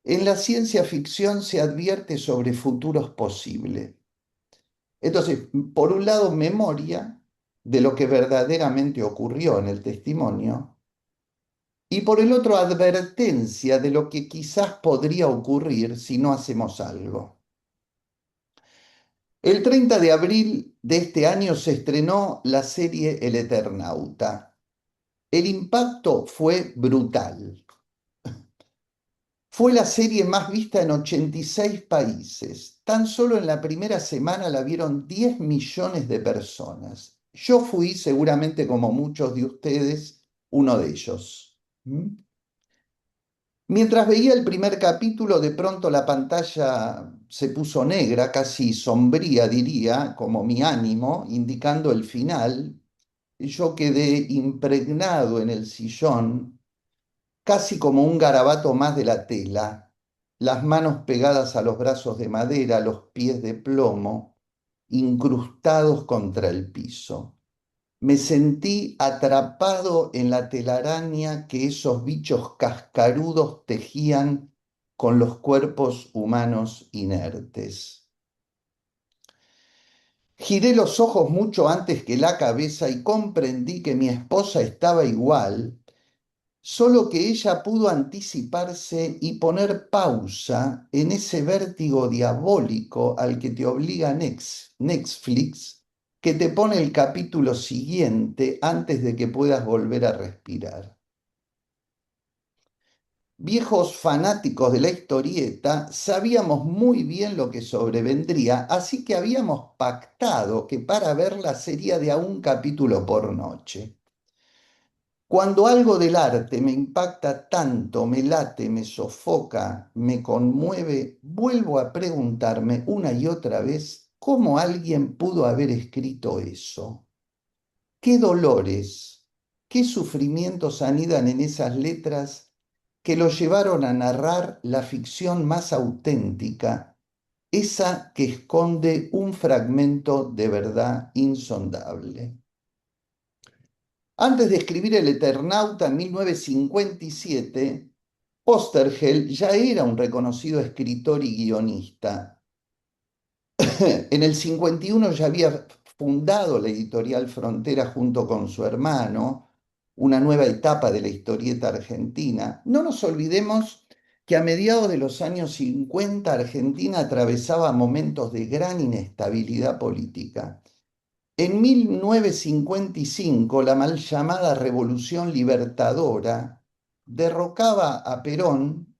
en la ciencia ficción se advierte sobre futuros posibles. Entonces, por un lado, memoria de lo que verdaderamente ocurrió en el testimonio, y por el otro, advertencia de lo que quizás podría ocurrir si no hacemos algo. El 30 de abril de este año se estrenó la serie El Eternauta. El impacto fue brutal. Fue la serie más vista en 86 países. Tan solo en la primera semana la vieron 10 millones de personas. Yo fui, seguramente como muchos de ustedes, uno de ellos. Mientras veía el primer capítulo, de pronto la pantalla se puso negra, casi sombría, diría, como mi ánimo, indicando el final. Y yo quedé impregnado en el sillón, casi como un garabato más de la tela, las manos pegadas a los brazos de madera, los pies de plomo, incrustados contra el piso. Me sentí atrapado en la telaraña que esos bichos cascarudos tejían con los cuerpos humanos inertes. Giré los ojos mucho antes que la cabeza y comprendí que mi esposa estaba igual, solo que ella pudo anticiparse y poner pausa en ese vértigo diabólico al que te obliga Netflix, que te pone el capítulo siguiente antes de que puedas volver a respirar. Viejos fanáticos de la historieta, sabíamos muy bien lo que sobrevendría, así que habíamos pactado que para verla sería de a un capítulo por noche. Cuando algo del arte me impacta tanto, me late, me sofoca, me conmueve, vuelvo a preguntarme una y otra vez cómo alguien pudo haber escrito eso. ¿Qué dolores, qué sufrimientos anidan en esas letras que lo llevaron a narrar la ficción más auténtica, esa que esconde un fragmento de verdad insondable? Antes de escribir El Eternauta en 1957, Oesterheld ya era un reconocido escritor y guionista. En el 51 ya había fundado la editorial Frontera junto con su hermano, una nueva etapa de la historieta argentina. No nos olvidemos que a mediados de los años 50 Argentina atravesaba momentos de gran inestabilidad política. En 1955, la mal llamada Revolución Libertadora derrocaba a Perón,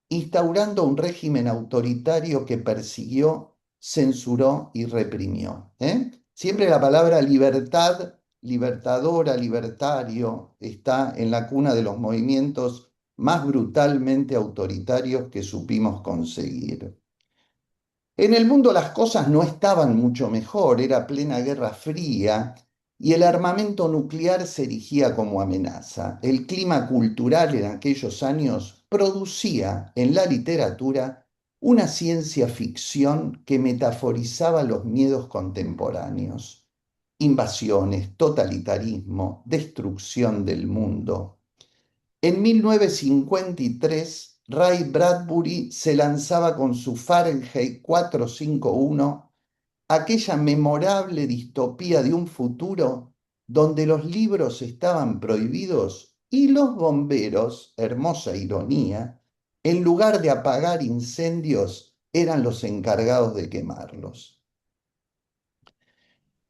instaurando un régimen autoritario que persiguió, censuró y reprimió. Siempre la palabra libertad, libertadora, libertario, está en la cuna de los movimientos más brutalmente autoritarios que supimos conseguir. En el mundo las cosas no estaban mucho mejor, era plena Guerra Fría y el armamento nuclear se erigía como amenaza. El clima cultural en aquellos años producía en la literatura una ciencia ficción que metaforizaba los miedos contemporáneos: invasiones, totalitarismo, destrucción del mundo. En 1953, Ray Bradbury se lanzaba con su Fahrenheit 451, aquella memorable distopía de un futuro donde los libros estaban prohibidos y los bomberos, hermosa ironía, en lugar de apagar incendios, eran los encargados de quemarlos.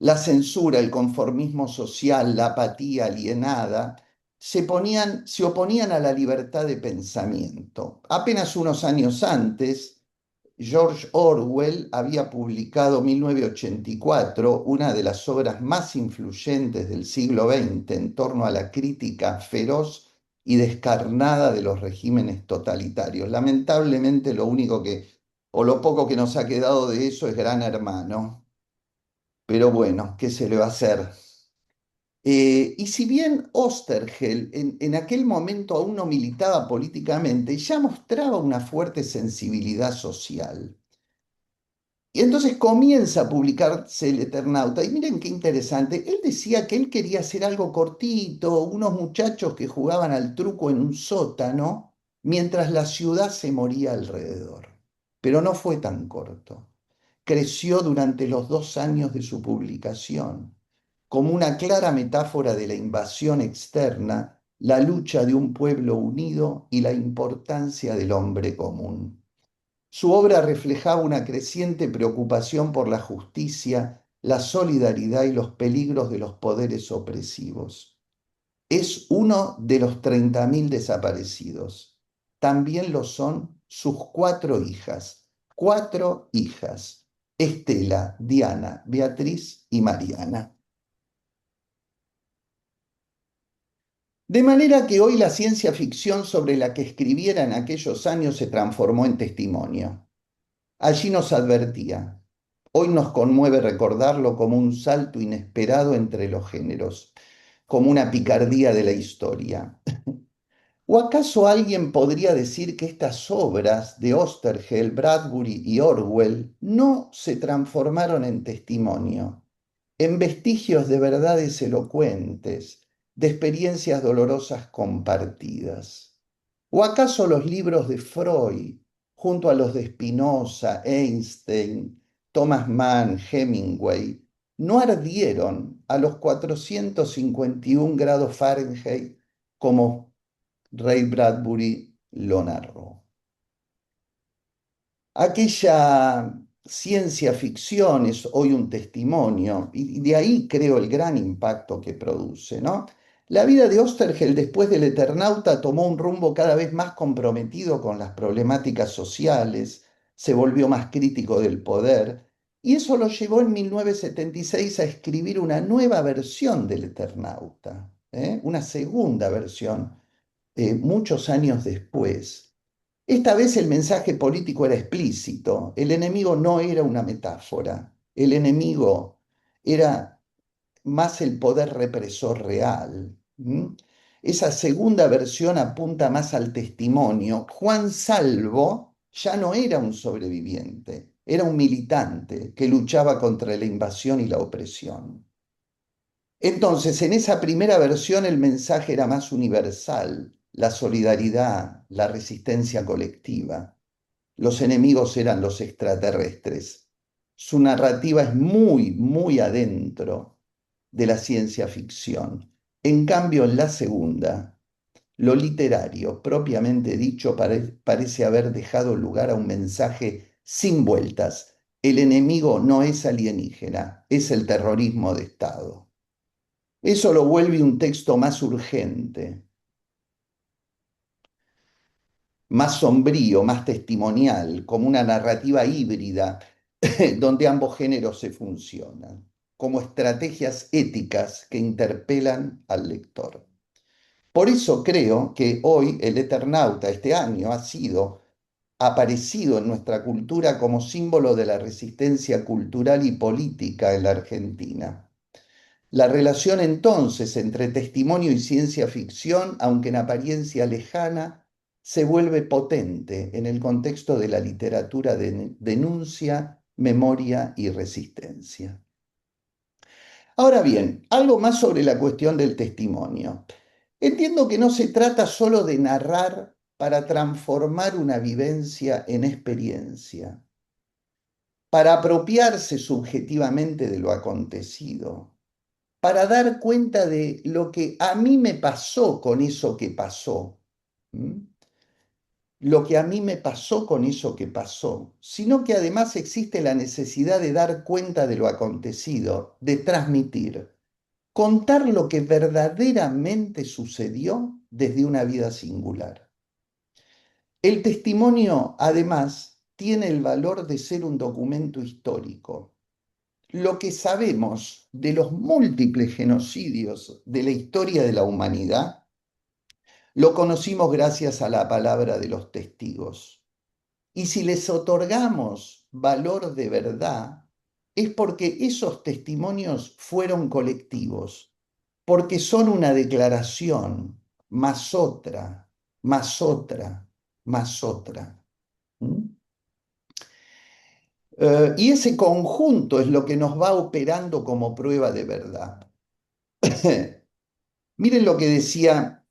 La censura, el conformismo social, la apatía alienada, se oponían a la libertad de pensamiento. Apenas unos años antes, George Orwell había publicado 1984, una de las obras más influyentes del siglo XX en torno a la crítica feroz y descarnada de los regímenes totalitarios. Lamentablemente lo único que, o lo poco que nos ha quedado de eso es Gran Hermano. Pero bueno, ¿qué se le va a hacer? Y si bien Oesterheld en aquel momento aún no militaba políticamente, ya mostraba una fuerte sensibilidad social. Y entonces comienza a publicarse El Eternauta. Y miren qué interesante. Él decía que él quería hacer algo cortito, unos muchachos que jugaban al truco en un sótano, mientras la ciudad se moría alrededor. Pero no fue tan corto. Creció durante los 2 años de su publicación, como una clara metáfora de la invasión externa, la lucha de un pueblo unido y la importancia del hombre común. Su obra reflejaba una creciente preocupación por la justicia, la solidaridad y los peligros de los poderes opresivos. Es uno de los 30.000 desaparecidos. También lo son sus 4 hijas, Estela, Diana, Beatriz y Mariana. De manera que hoy la ciencia ficción sobre la que escribiera en aquellos años se transformó en testimonio. Allí nos advertía. Hoy nos conmueve recordarlo como un salto inesperado entre los géneros, como una picardía de la historia. ¿O acaso alguien podría decir que estas obras de Oesterheld, Bradbury y Orwell no se transformaron en testimonio, en vestigios de verdades elocuentes, de experiencias dolorosas compartidas? ¿O acaso los libros de Freud, junto a los de Spinoza, Einstein, Thomas Mann, Hemingway, no ardieron a los 451 grados Fahrenheit como Ray Bradbury lo narró? Aquella ciencia ficción es hoy un testimonio y de ahí creo el gran impacto que produce, ¿no? La vida de Oesterheld después del Eternauta tomó un rumbo cada vez más comprometido con las problemáticas sociales, se volvió más crítico del poder y eso lo llevó en 1976 a escribir una nueva versión del Eternauta, una segunda versión, muchos años después. Esta vez el mensaje político era explícito. El enemigo no era una metáfora. El enemigo era más el poder represor real. Esa segunda versión apunta más al testimonio. Juan Salvo ya no era un sobreviviente, era un militante que luchaba contra la invasión y la opresión. Entonces, en esa primera versión el mensaje era más universal, la solidaridad, la resistencia colectiva. Los enemigos eran los extraterrestres. Su narrativa es muy, muy adentro de la ciencia ficción. En cambio, en la segunda, lo literario, propiamente dicho, parece haber dejado lugar a un mensaje sin vueltas. El enemigo no es alienígena, es el terrorismo de Estado. Eso lo vuelve un texto más urgente, más sombrío, más testimonial, como una narrativa híbrida donde ambos géneros se funcionan, como estrategias éticas que interpelan al lector. Por eso creo que hoy el Eternauta, este año, ha aparecido en nuestra cultura como símbolo de la resistencia cultural y política en la Argentina. La relación entonces entre testimonio y ciencia ficción, aunque en apariencia lejana, se vuelve potente en el contexto de la literatura de denuncia, memoria y resistencia. Ahora bien, algo más sobre la cuestión del testimonio. Entiendo que no se trata solo de narrar para transformar una vivencia en experiencia, para apropiarse subjetivamente de lo acontecido, para dar cuenta de lo que a mí me pasó con eso que pasó. ¿Mm? Lo que a mí me pasó con eso que pasó, sino que además existe la necesidad de dar cuenta de lo acontecido, de transmitir, contar lo que verdaderamente sucedió desde una vida singular. El testimonio, además, tiene el valor de ser un documento histórico. Lo que sabemos de los múltiples genocidios de la historia de la humanidad, lo conocimos gracias a la palabra de los testigos. Y si les otorgamos valor de verdad, es porque esos testimonios fueron colectivos, porque son una declaración, más otra, más otra, más otra. ¿Mm? Y ese conjunto es lo que nos va operando como prueba de verdad. Miren lo que decía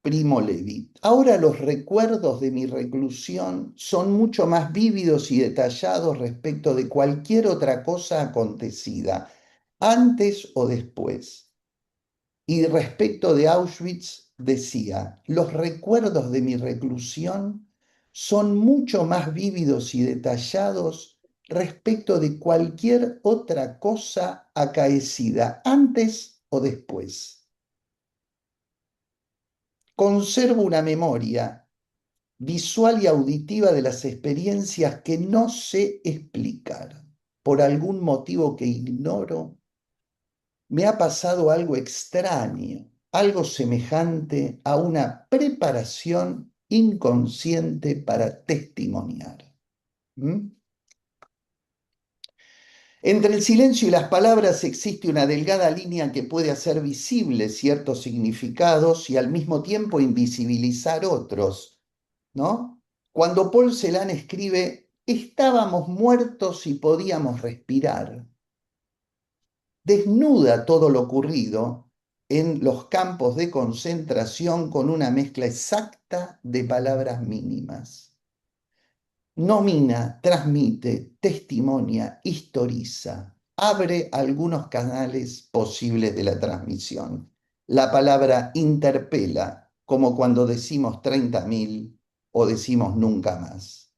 Primo Levi. Ahora los recuerdos de mi reclusión son mucho más vívidos y detallados respecto de cualquier otra cosa acontecida, antes o después. Y respecto de Auschwitz decía, los recuerdos de mi reclusión son mucho más vívidos y detallados respecto de cualquier otra cosa acaecida, antes o después. Conservo una memoria visual y auditiva de las experiencias que no sé explicar. Por algún motivo que ignoro, me ha pasado algo extraño, algo semejante a una preparación inconsciente para testimoniar. ¿Mm? Entre el silencio y las palabras existe una delgada línea que puede hacer visibles ciertos significados y al mismo tiempo invisibilizar otros, ¿no? Cuando Paul Celan escribe, estábamos muertos y podíamos respirar, desnuda todo lo ocurrido en los campos de concentración con una mezcla exacta de palabras mínimas. Nomina, transmite, testimonia, historiza, abre algunos canales posibles de la transmisión. La palabra interpela, como cuando decimos 30.000 o decimos nunca más.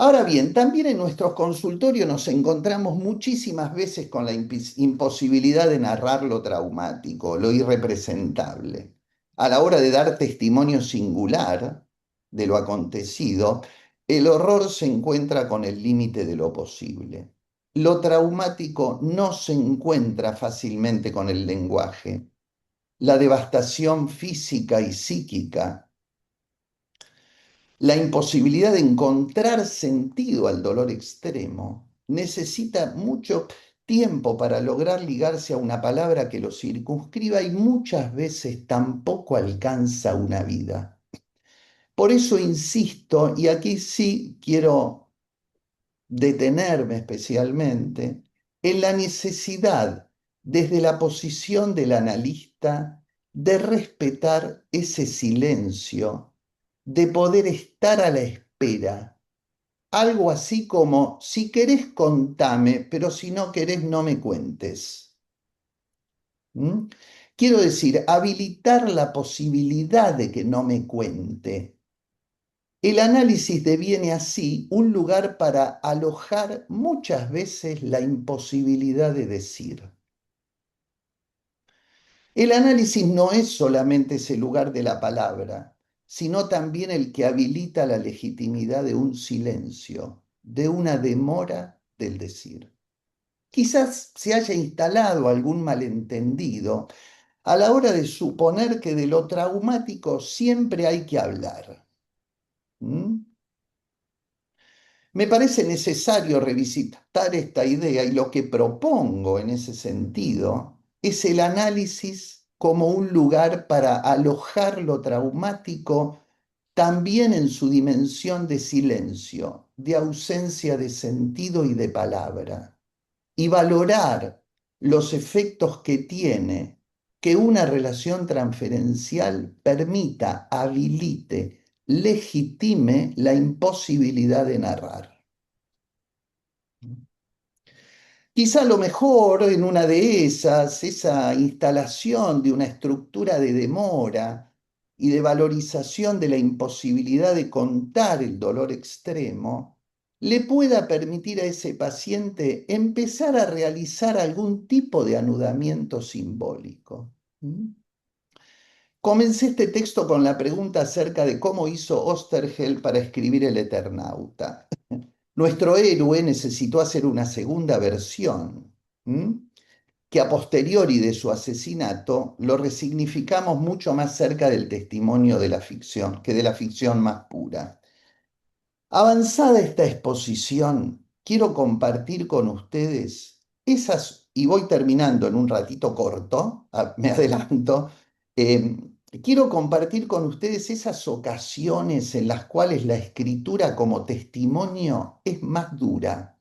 Ahora bien, también en nuestros consultorios nos encontramos muchísimas veces con la imposibilidad de narrar lo traumático, lo irrepresentable. A la hora de dar testimonio singular de lo acontecido, el horror se encuentra con el límite de lo posible. Lo traumático no se encuentra fácilmente con el lenguaje. La devastación física y psíquica, la imposibilidad de encontrar sentido al dolor extremo necesita mucho tiempo para lograr ligarse a una palabra que lo circunscriba y muchas veces tampoco alcanza una vida. Por eso insisto, y aquí sí quiero detenerme especialmente, en la necesidad, desde la posición del analista, de respetar ese silencio, de poder estar a la espera. Algo así como, si querés contame, pero si no querés no me cuentes. ¿Mm? Quiero decir, habilitar la posibilidad de que no me cuente. El análisis deviene así un lugar para alojar muchas veces la imposibilidad de decir. El análisis no es solamente ese lugar de la palabra, sino también el que habilita la legitimidad de un silencio, de una demora del decir. Quizás se haya instalado algún malentendido a la hora de suponer que de lo traumático siempre hay que hablar. ¿Mm? Me parece necesario revisitar esta idea y lo que propongo en ese sentido es el análisis como un lugar para alojar lo traumático también en su dimensión de silencio, de ausencia de sentido y de palabra, y valorar los efectos que tiene que una relación transferencial permita, habilite, legitime la imposibilidad de narrar. Quizá lo mejor en una de esas, esa instalación de una estructura de demora y de valorización de la imposibilidad de contar el dolor extremo, le pueda permitir a ese paciente empezar a realizar algún tipo de anudamiento simbólico. ¿Mm? Comencé este texto con la pregunta acerca de cómo hizo Oesterheld para escribir El Eternauta. Nuestro héroe necesitó hacer una segunda versión, que a posteriori de su asesinato lo resignificamos mucho más cerca del testimonio de la ficción que de la ficción más pura. Avanzada esta exposición, quiero compartir con ustedes esas, y voy terminando en un ratito corto, me adelanto, quiero compartir con ustedes esas ocasiones en las cuales la escritura como testimonio es más dura,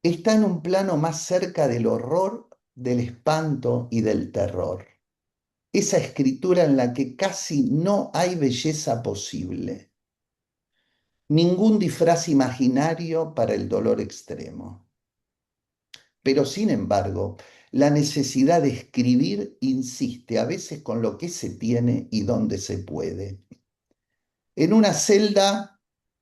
está en un plano más cerca del horror, del espanto y del terror. Esa escritura en la que casi no hay belleza posible, ningún disfraz imaginario para el dolor extremo. Pero sin embargo, la necesidad de escribir insiste a veces con lo que se tiene y donde se puede. En una celda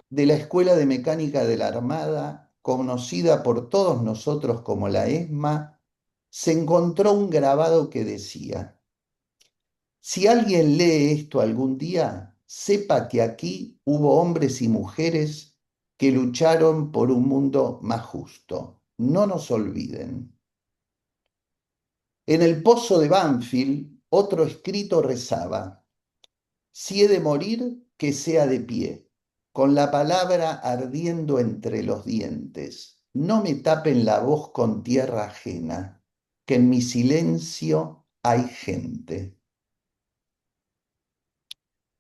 de la Escuela de Mecánica de la Armada, conocida por todos nosotros como la ESMA, se encontró un grabado que decía: si alguien lee esto algún día, sepa que aquí hubo hombres y mujeres que lucharon por un mundo más justo. No nos olviden. En el pozo de Banfield, otro escrito rezaba: si he de morir, que sea de pie, con la palabra ardiendo entre los dientes. No me tapen la voz con tierra ajena, que en mi silencio hay gente.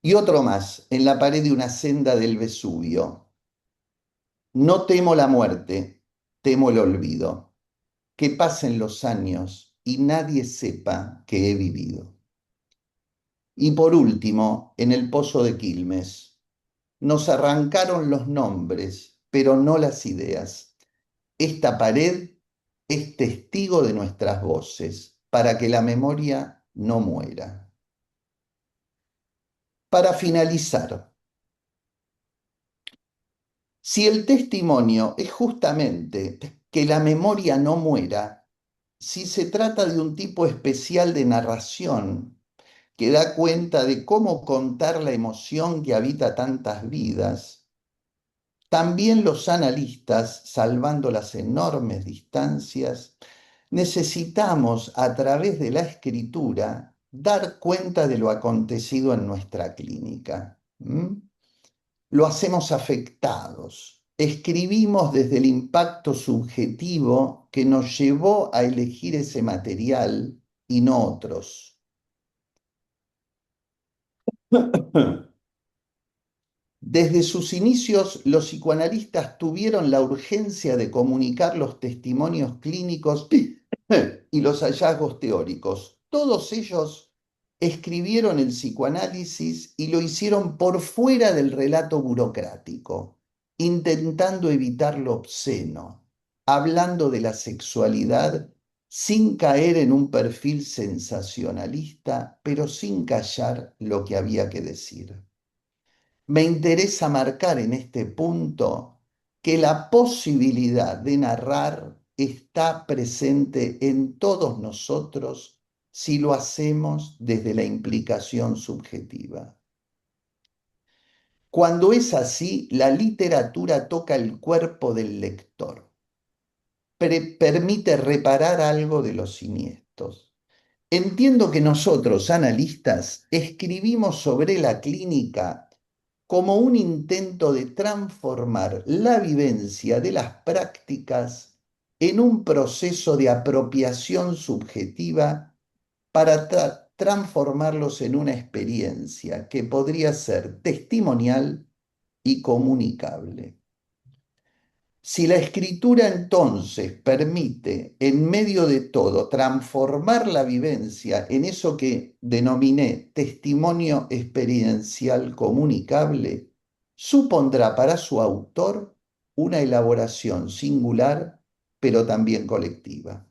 Y otro más, en la pared de una senda del Vesubio: no temo la muerte, temo el olvido, que pasen los años y nadie sepa que he vivido. Y por último, en el pozo de Quilmes: nos arrancaron los nombres, pero no las ideas. Esta pared es testigo de nuestras voces, para que la memoria no muera. Para finalizar, si el testimonio es justamente que la memoria no muera, si se trata de un tipo especial de narración que da cuenta de cómo contar la emoción que habita tantas vidas, también los analistas, salvando las enormes distancias, necesitamos a través de la escritura dar cuenta de lo acontecido en nuestra clínica. Lo hacemos afectados. Escribimos desde el impacto subjetivo que nos llevó a elegir ese material y no otros. Desde sus inicios, los psicoanalistas tuvieron la urgencia de comunicar los testimonios clínicos y los hallazgos teóricos. Todos ellos escribieron el psicoanálisis y lo hicieron por fuera del relato burocrático, intentando evitar lo obsceno, hablando de la sexualidad sin caer en un perfil sensacionalista, pero sin callar lo que había que decir. Me interesa marcar en este punto que la posibilidad de narrar está presente en todos nosotros si lo hacemos desde la implicación subjetiva. Cuando es así, la literatura toca el cuerpo del lector, permite reparar algo de los siniestros. Entiendo que nosotros, analistas, escribimos sobre la clínica como un intento de transformar la vivencia de las prácticas en un proceso de apropiación subjetiva para transformarlos en una experiencia que podría ser testimonial y comunicable. Si la escritura entonces permite, en medio de todo, transformar la vivencia en eso que denominé testimonio experiencial comunicable, supondrá para su autor una elaboración singular pero también colectiva.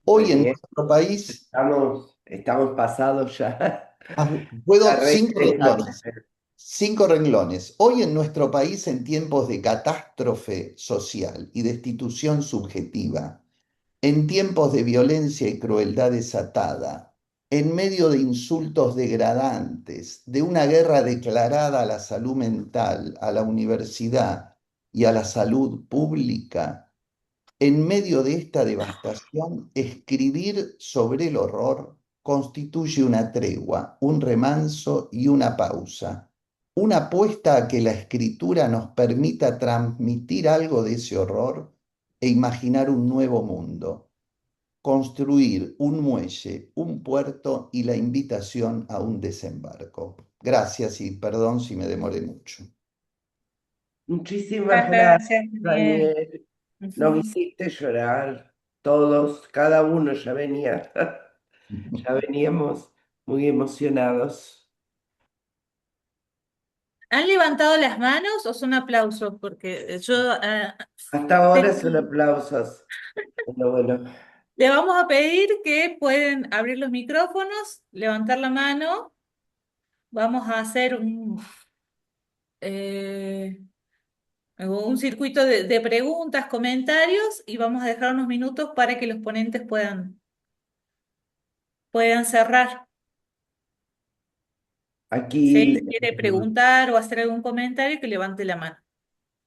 Muy
Hoy en
bien.
nuestro país,
Estamos pasados ya. La
puedo
regla
cinco renglones.
de
Cinco renglones. Hoy en nuestro país, en tiempos de catástrofe social y destitución subjetiva, en tiempos de violencia y crueldad desatada, en medio de insultos degradantes, de una guerra declarada a la salud mental, a la universidad y a la salud pública, en medio de esta devastación, escribir sobre el horror constituye una tregua, un remanso y una pausa, una apuesta a que la escritura nos permita transmitir algo de ese horror e imaginar un nuevo mundo, construir un muelle, un puerto y la invitación a un desembarco. Gracias y perdón si me demoré mucho.
Muchísimas
Muchas
gracias,
gracias, Daniel.
Daniel. Nos
Ujú.
hiciste llorar, todos, cada uno ya venía, ya veníamos muy emocionados.
¿Han levantado las manos o son aplausos? Porque yo
Hasta ahora son
sentí.
aplausos, pero bueno,
Le vamos a pedir que pueden abrir los micrófonos, levantar la mano. Vamos a hacer eh, un circuito de preguntas, comentarios y vamos a dejar unos minutos para que los ponentes puedan cerrar. Si
aquí,
alguien quiere preguntar o hacer algún comentario, que levante la mano.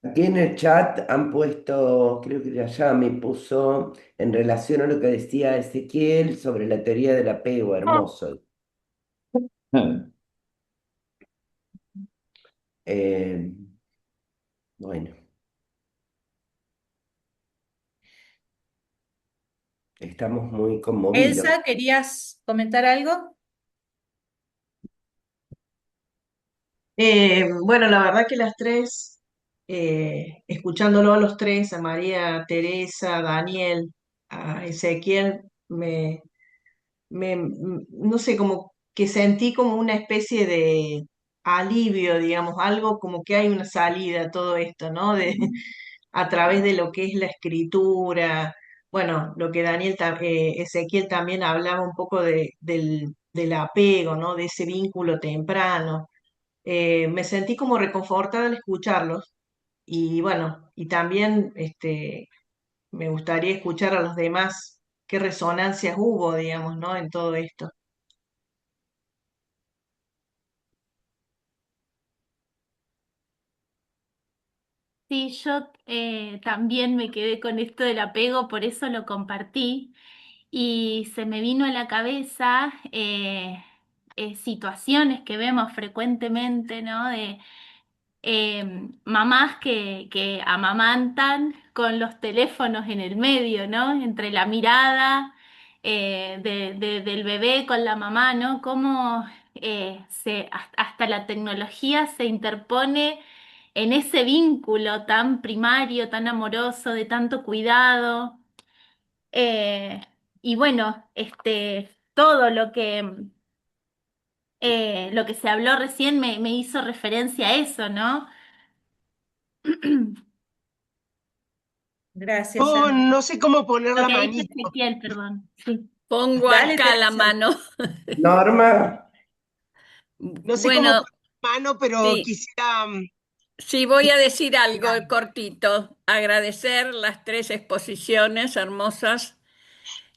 aquí en el chat han puesto, creo que Yayami puso en relación a lo que decía Ezequiel sobre la teoría del apego, hermoso. Eh, bueno, estamos muy conmovidos.
Elsa, ¿querías comentar algo?
Bueno, la verdad que las tres, escuchándolo a los tres, a María Teresa, a Daniel, a Ezequiel, no sé, como que sentí como una especie de alivio, digamos, algo como que hay una salida a todo esto, ¿no? A través de lo que es la escritura. Bueno, lo que Ezequiel también hablaba un poco del apego, ¿no? De ese vínculo temprano. Me sentí como reconfortada al escucharlos y bueno, y también me gustaría escuchar a los demás qué resonancias hubo, digamos, ¿no? En todo esto.
Sí, yo también me quedé con esto del apego, por eso lo compartí y se me vino a la cabeza situaciones que vemos frecuentemente, ¿no? De mamás que amamantan con los teléfonos en el medio, ¿no? Entre la mirada del bebé con la mamá, ¿no? Cómo hasta la tecnología se interpone en ese vínculo tan primario, tan amoroso, de tanto cuidado. Eh, y bueno, todo lo que se habló recién me hizo referencia a eso, ¿no?
Gracias,
Oh,
Ana.
no sé cómo poner
Lo
la
que dice
manito.
Ezequiel, perdón. Sí.
Pongo
Dale,
acá la
Teresa.
mano.
Norma,
No sé cómo
Bueno,
poner la mano, pero
sí,
quisiera.
sí voy a decir algo cortito. Agradecer las tres exposiciones hermosas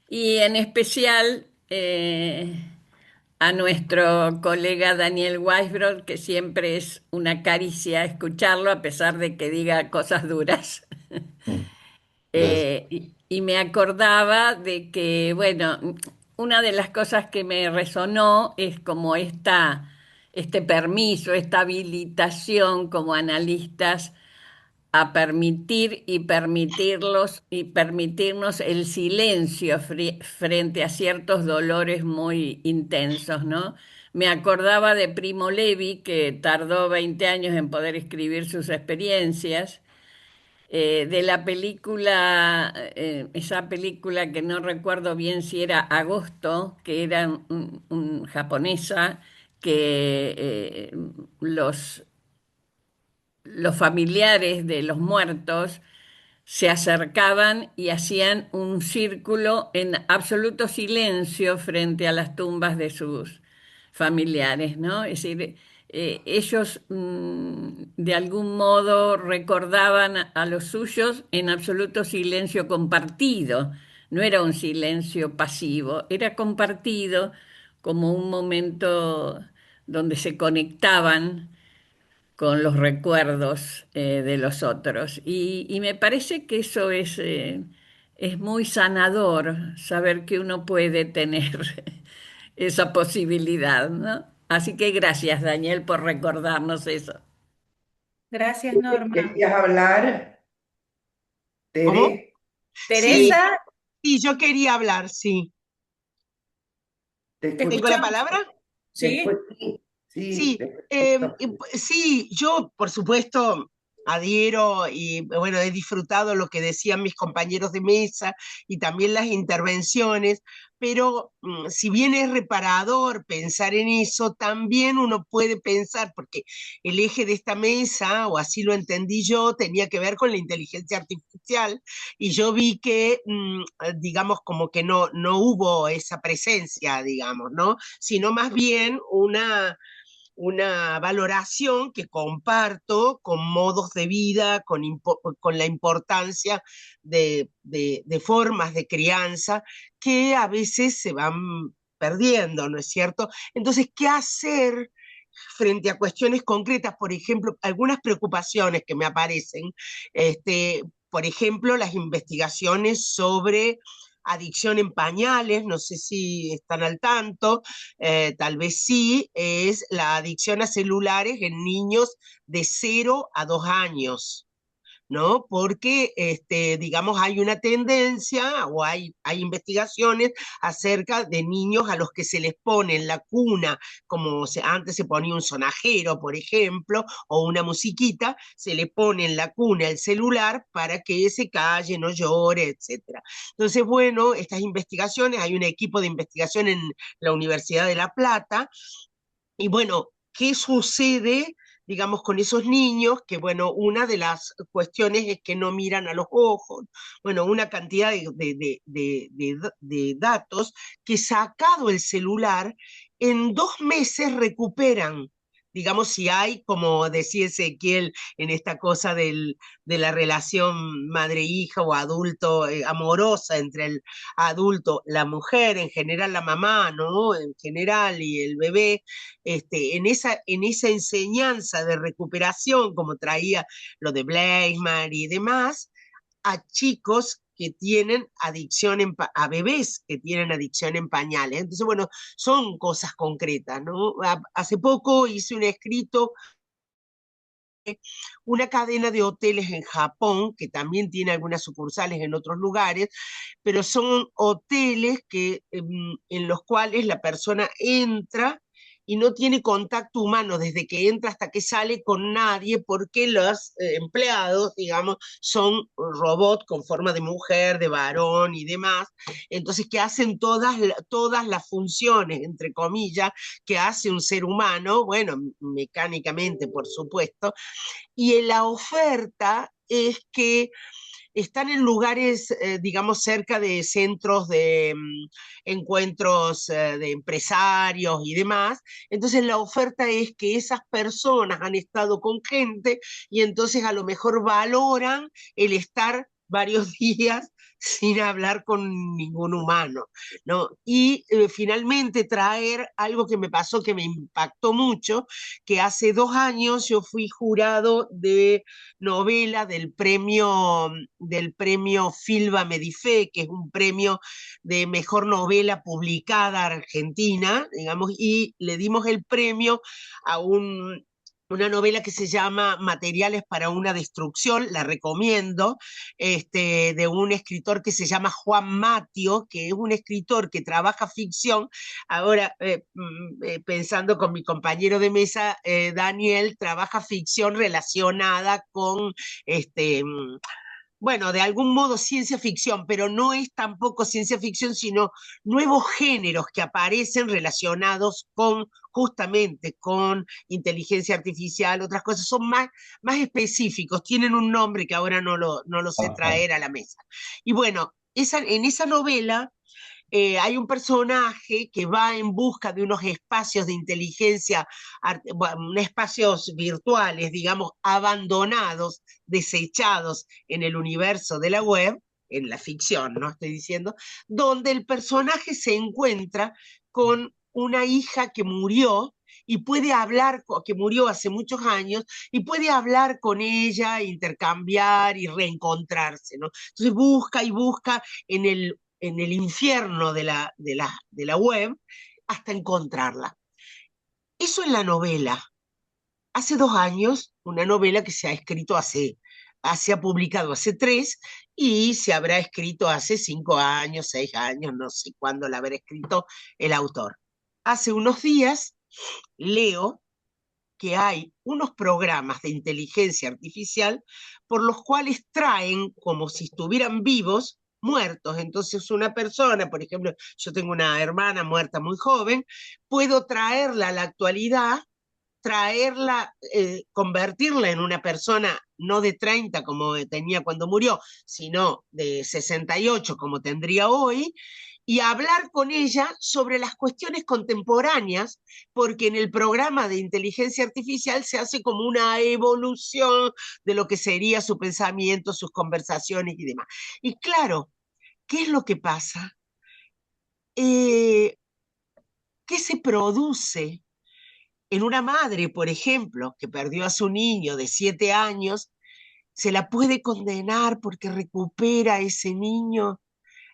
y en especial a nuestro colega Daniel Weisbrod, que siempre es una caricia escucharlo a pesar de que diga cosas duras.
Gracias.
Y me acordaba de que, bueno, una de las cosas que me resonó es como este permiso, esta habilitación como analistas a permitir y permitirlos y permitirnos el silencio frente a ciertos dolores muy intensos, ¿no? Me acordaba de Primo Levi, que tardó 20 años en poder escribir sus experiencias de la película, esa película que no recuerdo bien si era Agosto, que era un japonesa, que los familiares de los muertos se acercaban y hacían un círculo en absoluto silencio frente a las tumbas de sus familiares, ¿no? Es decir, ellos de algún modo recordaban a los suyos en absoluto silencio compartido. No era un silencio pasivo, era compartido como un momento donde se conectaban con los recuerdos de los otros. Y me parece que eso es muy sanador, saber que uno puede tener esa posibilidad, ¿no? Así que gracias, Daniel, por recordarnos eso.
Gracias, Norma.
¿Querías hablar,
¿Cómo?
Tere?
Sí,
Teresa,
sí, yo quería hablar, sí.
¿Te
te
¿Tengo la
escuchamos?
escuchamos.
palabra?
Después
¿Sí?
sí, sí,
Sí,
después te escucho.
sí, yo por supuesto adhiero y bueno, he disfrutado lo que decían mis compañeros de mesa y también las intervenciones, pero si bien es reparador pensar en eso, también uno puede pensar, porque el eje de esta mesa, o así lo entendí yo, tenía que ver con la inteligencia artificial y yo vi que, digamos, como que no hubo esa presencia, digamos, ¿no? Sino más bien una valoración que comparto con modos de vida, con la importancia de formas de crianza que a veces se van perdiendo, ¿no es cierto? Entonces, ¿qué hacer frente a cuestiones concretas? Por ejemplo, algunas preocupaciones que me aparecen, por ejemplo, las investigaciones sobre adicción en pañales, no sé si están al tanto, tal vez sí, es la adicción a celulares en niños de 0 a 2 años. ¿No? Porque, digamos, hay una tendencia o hay investigaciones acerca de niños a los que se les pone en la cuna, como antes se ponía un sonajero, por ejemplo, o una musiquita, se le pone en la cuna el celular para que se calle, no llore, etcétera. Entonces, bueno, estas investigaciones, hay un equipo de investigación en la Universidad de La Plata, y bueno, ¿qué sucede, digamos, con esos niños? Que bueno, una de las cuestiones es que no miran a los ojos. Bueno, una cantidad de datos que sacado el celular, en 2 meses recuperan. Digamos, si hay, como decía Ezequiel, en esta cosa de la relación madre-hija o adulto, amorosa entre el adulto, la mujer, en general la mamá, ¿no? En general, y el bebé, en esa enseñanza de recuperación, como traía lo de Bleisman y demás, a chicos que tienen adicción a bebés que tienen adicción en pañales. Entonces, bueno, son cosas concretas, ¿no? Hace poco hice un escrito, una cadena de hoteles en Japón, que también tiene algunas sucursales en otros lugares, pero son hoteles en los cuales la persona entra y no tiene contacto humano desde que entra hasta que sale con nadie, porque los empleados, digamos, son robots con forma de mujer, de varón y demás, entonces que hacen todas las funciones, entre comillas, que hace un ser humano, bueno, mecánicamente, por supuesto, y en la oferta es que están en lugares, digamos, cerca de centros de encuentros de empresarios y demás. Entonces la oferta es que esas personas han estado con gente y entonces a lo mejor valoran el estar varios días sin hablar con ningún humano, ¿no? Y finalmente traer algo que me pasó que me impactó mucho, que hace 2 años yo fui jurado de novela del premio Filba Medife, que es un premio de mejor novela publicada argentina, digamos, y le dimos el premio a una novela que se llama Materiales para una destrucción, la recomiendo, de un escritor que se llama Juan Matio, que es un escritor que trabaja ficción. Ahora, pensando con mi compañero de mesa, Daniel, trabaja ficción relacionada con este, bueno, de algún modo ciencia ficción, pero no es tampoco ciencia ficción, sino nuevos géneros que aparecen relacionados con justamente con inteligencia artificial, otras cosas, son más específicos, tienen un nombre que ahora no lo sé
Ajá.
traer a la mesa. Y bueno, en esa novela hay un personaje que va en busca de unos espacios de inteligencia, espacios virtuales, digamos, abandonados, desechados en el universo de la web, en la ficción, no estoy diciendo, donde el personaje se encuentra con una hija que murió y puede hablar, que murió hace muchos años, y puede hablar con ella, intercambiar y reencontrarse, ¿no? Entonces busca y busca en el infierno de la web hasta encontrarla. Eso en la novela. Hace 2 años, una novela que se ha escrito se ha publicado hace 3 y se habrá escrito hace 5 años, 6 años, no sé cuándo la habrá escrito el autor. Hace unos días leo que hay unos programas de inteligencia artificial por los cuales traen como si estuvieran vivos muertos. Entonces una persona, por ejemplo, yo tengo una hermana muerta muy joven, puedo traerla a la actualidad, traerla, convertirla en una persona no de 30 como tenía cuando murió, sino de 68 como tendría hoy, y hablar con ella sobre las cuestiones contemporáneas, porque en el programa de inteligencia artificial se hace como una evolución de lo que sería su pensamiento, sus conversaciones y demás. Y claro, ¿qué es lo que pasa? ¿Qué se produce en una madre, por ejemplo, que perdió a su niño de 7 años? Se la puede condenar porque recupera a ese niño,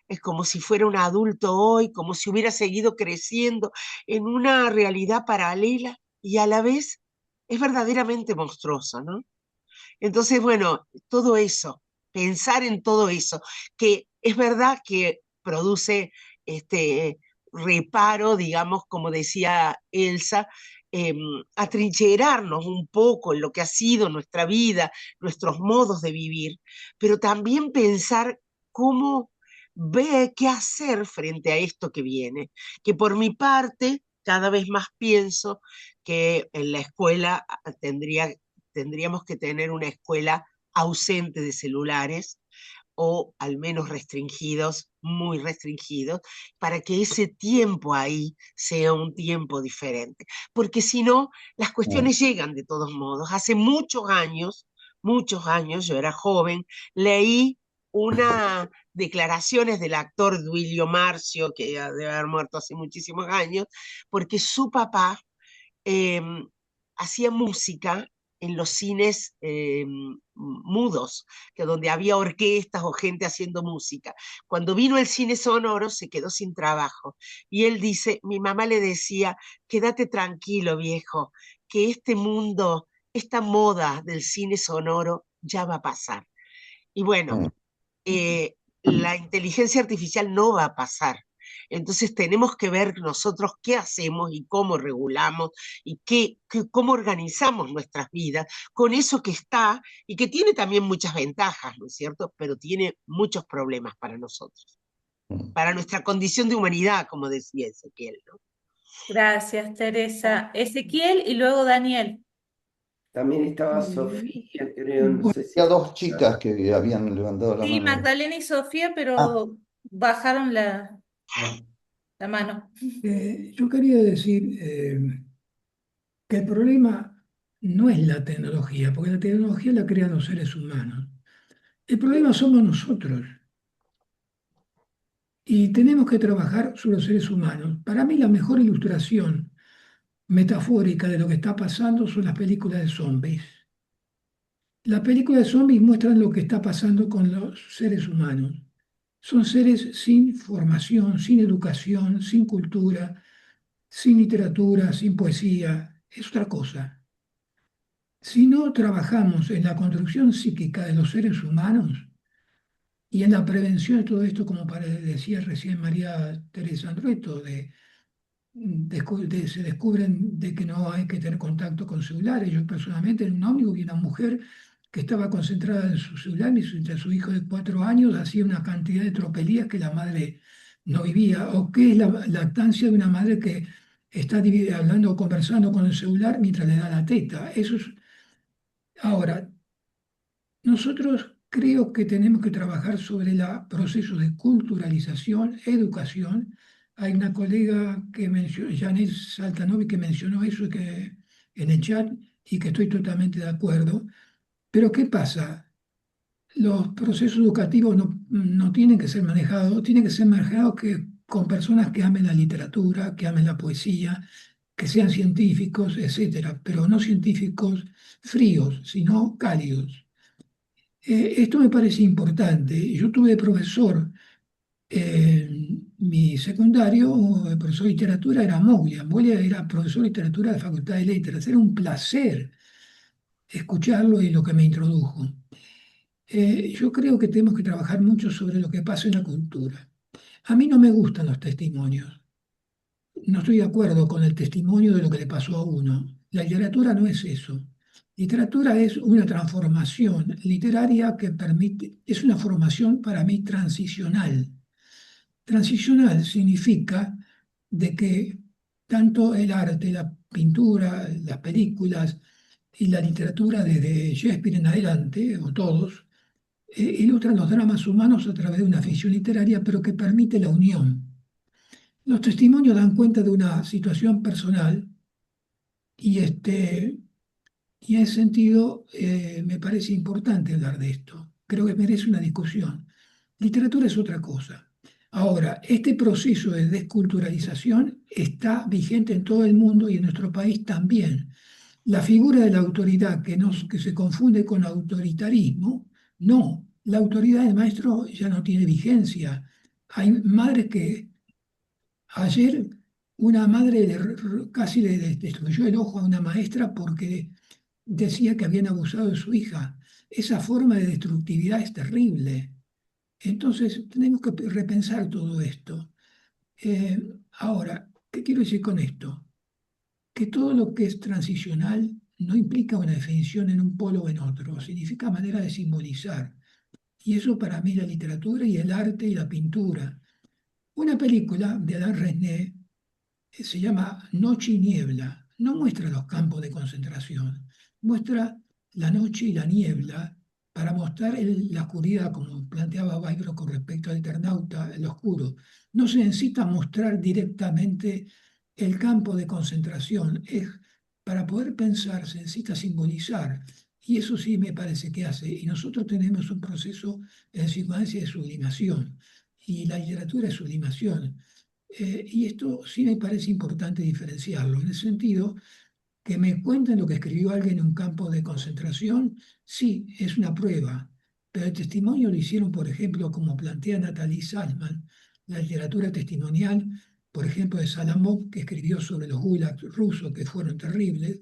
es como si fuera un adulto hoy, como si hubiera seguido creciendo en una realidad paralela y a la vez es verdaderamente monstruoso, ¿no? Entonces, bueno, todo eso, pensar en todo eso, que es verdad que produce este reparo, digamos, como decía Elsa, eh, atrincherarnos un poco en lo que ha sido nuestra vida, nuestros modos de vivir, pero también pensar cómo ve qué hacer frente a esto que viene, que por mi parte cada vez más pienso que en la escuela tendríamos que tener una escuela ausente de celulares o al menos restringidos, muy restringidos, para que ese tiempo ahí sea un tiempo diferente. Porque si no, las cuestiones llegan de todos modos. Hace muchos años, yo era joven, leí unas declaraciones del actor Duilio Marcio, que debe haber muerto hace muchísimos años, porque su papá eh, hacía música en los cines mudos, que donde había orquestas o gente haciendo música. Cuando vino el cine sonoro se quedó sin trabajo y él dice, mi mamá le decía, quédate tranquilo viejo, que este mundo, esta moda del cine sonoro ya va a pasar. Y bueno,
Mm.
la inteligencia artificial no va a pasar. Entonces tenemos que ver nosotros qué hacemos y cómo regulamos y cómo organizamos nuestras vidas con eso que está y que tiene también muchas ventajas, ¿no es cierto? Pero tiene muchos problemas para nosotros,
Mm.
para nuestra condición de humanidad, como decía Ezequiel, ¿no?
Gracias, Teresa. Ezequiel y luego Daniel.
También estaba
Eh,
Sofía, creo, no
bueno,
sé si
Había
está.
dos chicas que habían levantado la
Sí,
mano.
Magdalena y Sofía,
Ah,
pero bajaron
ah,
la mano.
yo quería decir que el problema no es la tecnología, porque la tecnología la crean los seres humanos. El problema somos nosotros y tenemos que trabajar sobre los seres humanos. Para mí la mejor ilustración metafórica de lo que está pasando son las películas de zombies. Las películas de zombies muestran lo que está pasando con los seres humanos. Son seres sin formación, sin educación, sin cultura, sin literatura, sin poesía. Es otra cosa. Si no trabajamos en la construcción psíquica de los seres humanos y en la prevención de todo esto, como decía recién María Teresa Andrueto, se descubren de que no hay que tener contacto con celulares. Yo personalmente en un ómnibus vi una mujer que estaba concentrada en su celular mientras su hijo de 4 años hacía una cantidad de tropelías que la madre no vivía. O qué es la lactancia de una madre que está hablando o conversando con el celular mientras le da la teta. Eso es... Ahora, nosotros creo que tenemos que trabajar sobre el proceso de culturalización, educación. Hay una colega que mencionó, Janet Saltanovi, que mencionó eso en el chat y que estoy totalmente de acuerdo. Pero ¿qué pasa? Los procesos educativos no tienen que ser manejados, tienen que ser manejados con personas que amen la literatura, que amen la poesía, que sean científicos, etcétera, pero no científicos fríos, sino cálidos. Esto me parece importante. Yo tuve de profesor en mi secundario, el profesor de literatura era Moglia. Moglia era profesor de literatura de la Facultad de Letras. Era un placer escucharlo y lo que me introdujo. Yo creo que tenemos que trabajar mucho sobre lo que pasa en la cultura. A mí no me gustan los testimonios. No estoy de acuerdo con el testimonio de lo que le pasó a uno. La literatura no es eso. Literatura es una transformación literaria que permite, es una formación para mí transicional. Transicional significa de que tanto el arte, la pintura, las películas y la literatura desde Shakespeare en adelante, o todos, ilustran los dramas humanos a través de una ficción literaria, pero que permite la unión. Los testimonios dan cuenta de una situación personal y, y en ese sentido me parece importante hablar de esto. Creo que merece una discusión. Literatura es otra cosa. Ahora, este proceso de desculturalización está vigente en todo el mundo y en nuestro país también. La figura de la autoridad que se confunde con autoritarismo, no, la autoridad del maestro ya no tiene vigencia. Hay madres que ayer una madre casi le destruyó el ojo a una maestra porque decía que habían abusado de su hija. Esa forma de destructividad es terrible. Entonces, tenemos que repensar todo esto. Ahora, ¿qué quiero decir con esto? Que todo lo que es transicional no implica una definición en un polo o en otro, significa manera de simbolizar. Y eso para mí es la literatura y el arte y la pintura. Una película de Alain Resnais se llama Noche y Niebla. No muestra los campos de concentración, muestra la noche y la niebla para mostrar la oscuridad, como planteaba Weibro con respecto al Eternauta, el oscuro. No se necesita mostrar directamente el campo de concentración. Para poder pensar se necesita simbolizar. Y eso sí me parece que hace. Y nosotros tenemos un proceso en psicoanálisis de sublimación. Y la literatura es sublimación. Y esto sí me parece importante diferenciarlo, en el sentido que me cuenten lo que escribió alguien en un campo de concentración, sí, es una prueba, pero el testimonio lo hicieron, por ejemplo, como plantea Natalie Salman, la literatura testimonial, por ejemplo, de Salamov, que escribió sobre los gulags rusos, que fueron terribles,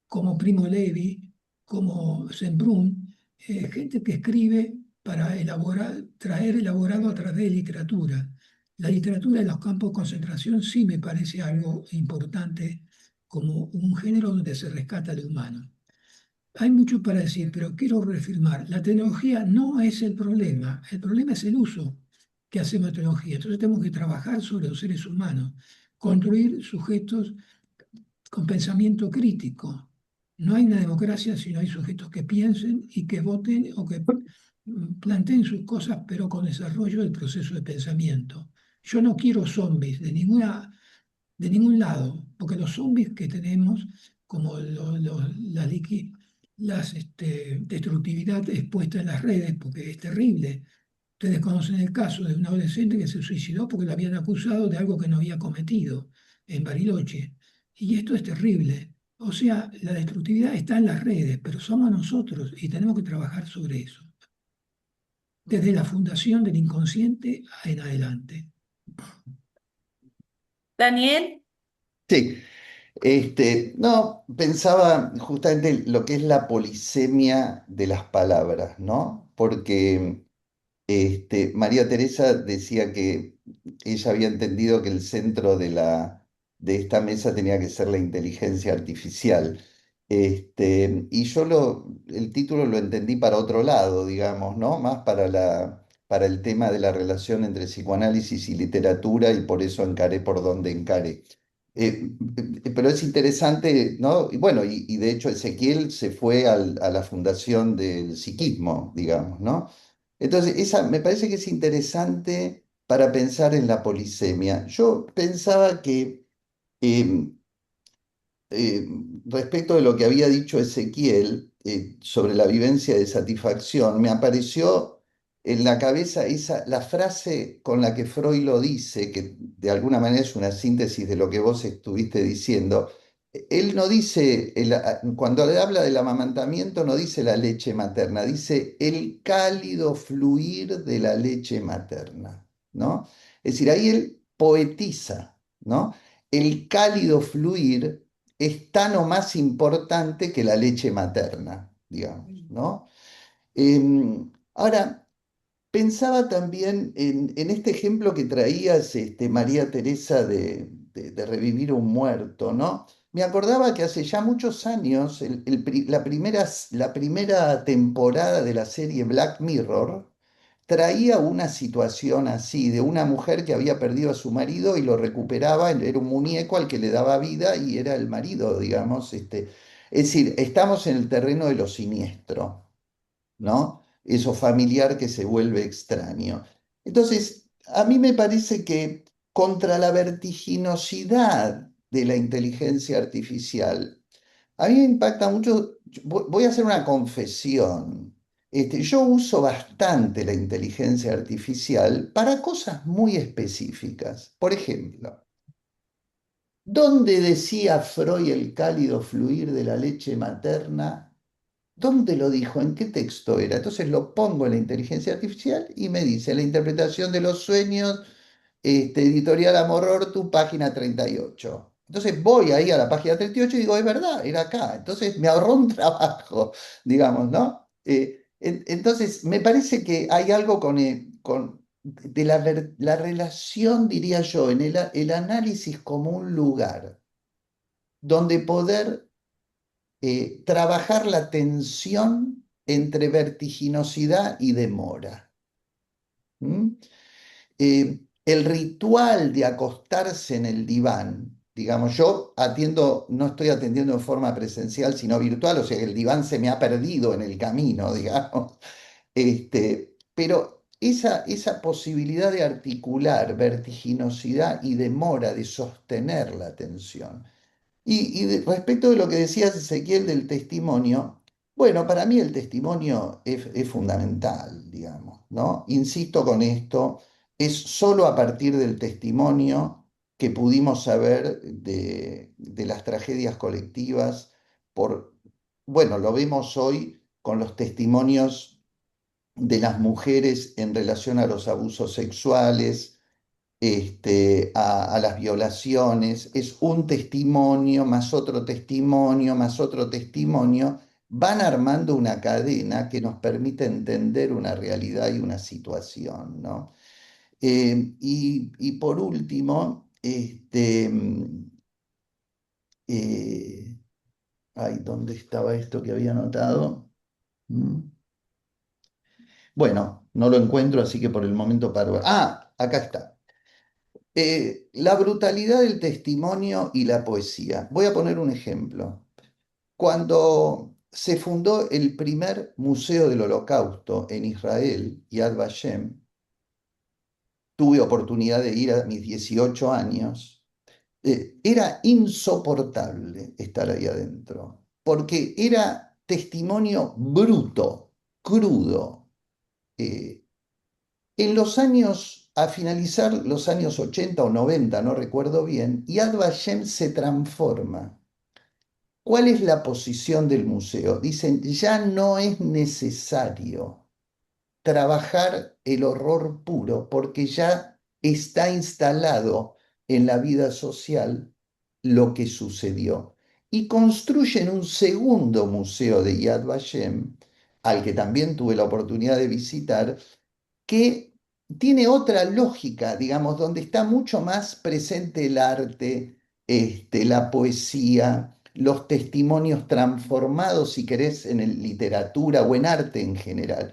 como Primo Levi, como Sembrún, gente que escribe para elaborar, traer elaborado a través de literatura. La literatura en los campos de concentración sí me parece algo importante como un género donde se rescata lo humano. Hay mucho para decir, pero quiero reafirmar, la tecnología no es el problema es el uso que hacemos de tecnología. Entonces tenemos que trabajar sobre los seres humanos, construir sujetos con pensamiento crítico. No hay una democracia si no hay sujetos que piensen y que voten o que planteen sus cosas, pero con desarrollo del proceso de pensamiento. Yo no quiero zombies de ningún lado, porque los zombies que tenemos, como destructividad expuesta en las redes, porque es terrible. Ustedes conocen el caso de un adolescente que se suicidó porque lo habían acusado de algo que no había cometido en Bariloche. Y esto es terrible. O sea, la destructividad está en las redes, pero somos nosotros y tenemos que trabajar sobre eso, desde la fundación del inconsciente en adelante.
Daniel,
Sí, no, pensaba justamente lo que es la polisemia de las palabras, ¿no? Porque María Teresa decía que ella había entendido que el centro de esta mesa tenía que ser la inteligencia artificial. Y yo el título lo entendí para otro lado, digamos, ¿no? Más para el tema de la relación entre psicoanálisis y literatura y por eso encaré por donde encaré. Pero es interesante, ¿no? Y bueno, y de hecho Ezequiel se fue a la fundación del psiquismo, digamos, ¿no? Entonces, esa me parece que es interesante para pensar en la polisemia. Yo pensaba que eh, eh, respecto de lo que había dicho Ezequiel sobre la vivencia de satisfacción, me apareció en la cabeza la frase con la que Freud lo dice, que de alguna manera es una síntesis de lo que vos estuviste diciendo. Él no dice, cuando le habla del amamantamiento, no dice la leche materna, dice el cálido fluir de la leche materna, ¿no? Es decir, ahí él poetiza, ¿no? El cálido fluir es tan o más importante que la leche materna, digamos, ¿no? Ahora, pensaba también en este ejemplo que traías, María Teresa, de revivir un muerto, ¿no? Me acordaba que hace ya muchos años, la primera temporada de la serie Black Mirror, traía una situación así, de una mujer que había perdido a su marido y lo recuperaba, era un muñeco al que le daba vida y era el marido, digamos. Es decir, estamos en el terreno de lo siniestro, ¿no? Eso familiar que se vuelve extraño. Entonces, a mí me parece que contra la vertiginosidad de la inteligencia artificial, a mí me impacta mucho, voy a hacer una confesión. Yo uso bastante la inteligencia artificial para cosas muy específicas. Por ejemplo, ¿dónde decía Freud el cálido fluir de la leche materna? ¿Dónde lo dijo? ¿En qué texto era? Entonces lo pongo en la inteligencia artificial y me dice la interpretación de los sueños, editorial Amor-Ortu, página 38. Entonces voy ahí a la página 38 y digo, es verdad, era acá. Entonces me ahorró un trabajo, digamos, ¿no? Entonces me parece que hay algo de la relación, diría yo, en el análisis como un lugar donde poder trabajar la tensión entre vertiginosidad y demora. ¿Mm? El ritual de acostarse en el diván, digamos, yo atiendo, no estoy atendiendo en forma presencial, sino virtual, o sea que el diván se me ha perdido en el camino, digamos. Pero esa posibilidad de articular vertiginosidad y demora, de sostener la atención. Respecto de lo que decías, Ezequiel, del testimonio, bueno, para mí el testimonio es fundamental, digamos, ¿no? Insisto con esto, es solo a partir del testimonio que pudimos saber de las tragedias colectivas, bueno, lo vemos hoy con los testimonios de las mujeres en relación a los abusos sexuales, a las violaciones, es un testimonio más otro testimonio más otro testimonio, van armando una cadena que nos permite entender una realidad y una situación, ¿no? Y por último, eh, ay, ¿dónde estaba esto que había anotado? ¿Mm? Bueno, no lo encuentro, así que por el momento paro. Ah, acá está. La brutalidad del testimonio y la poesía. Voy a poner un ejemplo. Cuando se fundó el primer museo del Holocausto en Israel, Yad Vashem, tuve oportunidad de ir a mis 18 años, era insoportable estar ahí adentro, porque era testimonio bruto, crudo. eh, a finalizar los años 80 o 90, no recuerdo bien, Yad Vashem se transforma. ¿Cuál es la posición del museo? Dicen, ya no es necesario trabajar el horror puro porque ya está instalado en la vida social lo que sucedió. Y construyen un segundo museo de Yad Vashem, al que también tuve la oportunidad de visitar, que tiene otra lógica, digamos, donde está mucho más presente el arte, la poesía, los testimonios transformados, si querés, en literatura o en arte en general.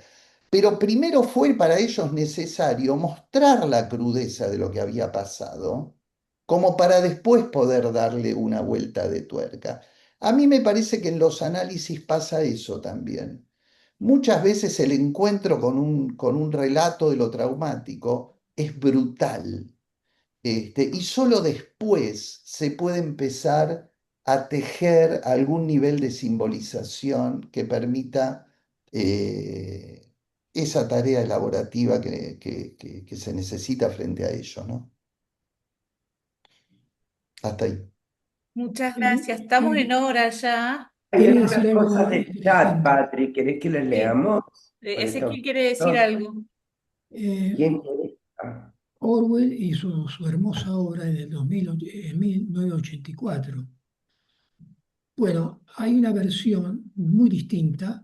Pero primero fue para ellos necesario mostrar la crudeza de lo que había pasado como para después poder darle una vuelta de tuerca. A mí me parece que en los análisis pasa eso también. Muchas veces el encuentro con un relato de lo traumático es brutal, y solo después se puede empezar a tejer algún nivel de simbolización que permita esa tarea elaborativa que se necesita frente a ello, ¿no? Hasta ahí.
Muchas gracias. Estamos en hora ya.
Hay
Quería
algunas
decir
cosas
algo
del chat,
interesante.
Patri, ¿querés que las
Sí.
leamos? Por este
Ezequiel quiere decir
momento.
algo.
Eh,
¿Quién quiere?
Orwell hizo su hermosa obra en el 1984. Bueno, hay una versión muy distinta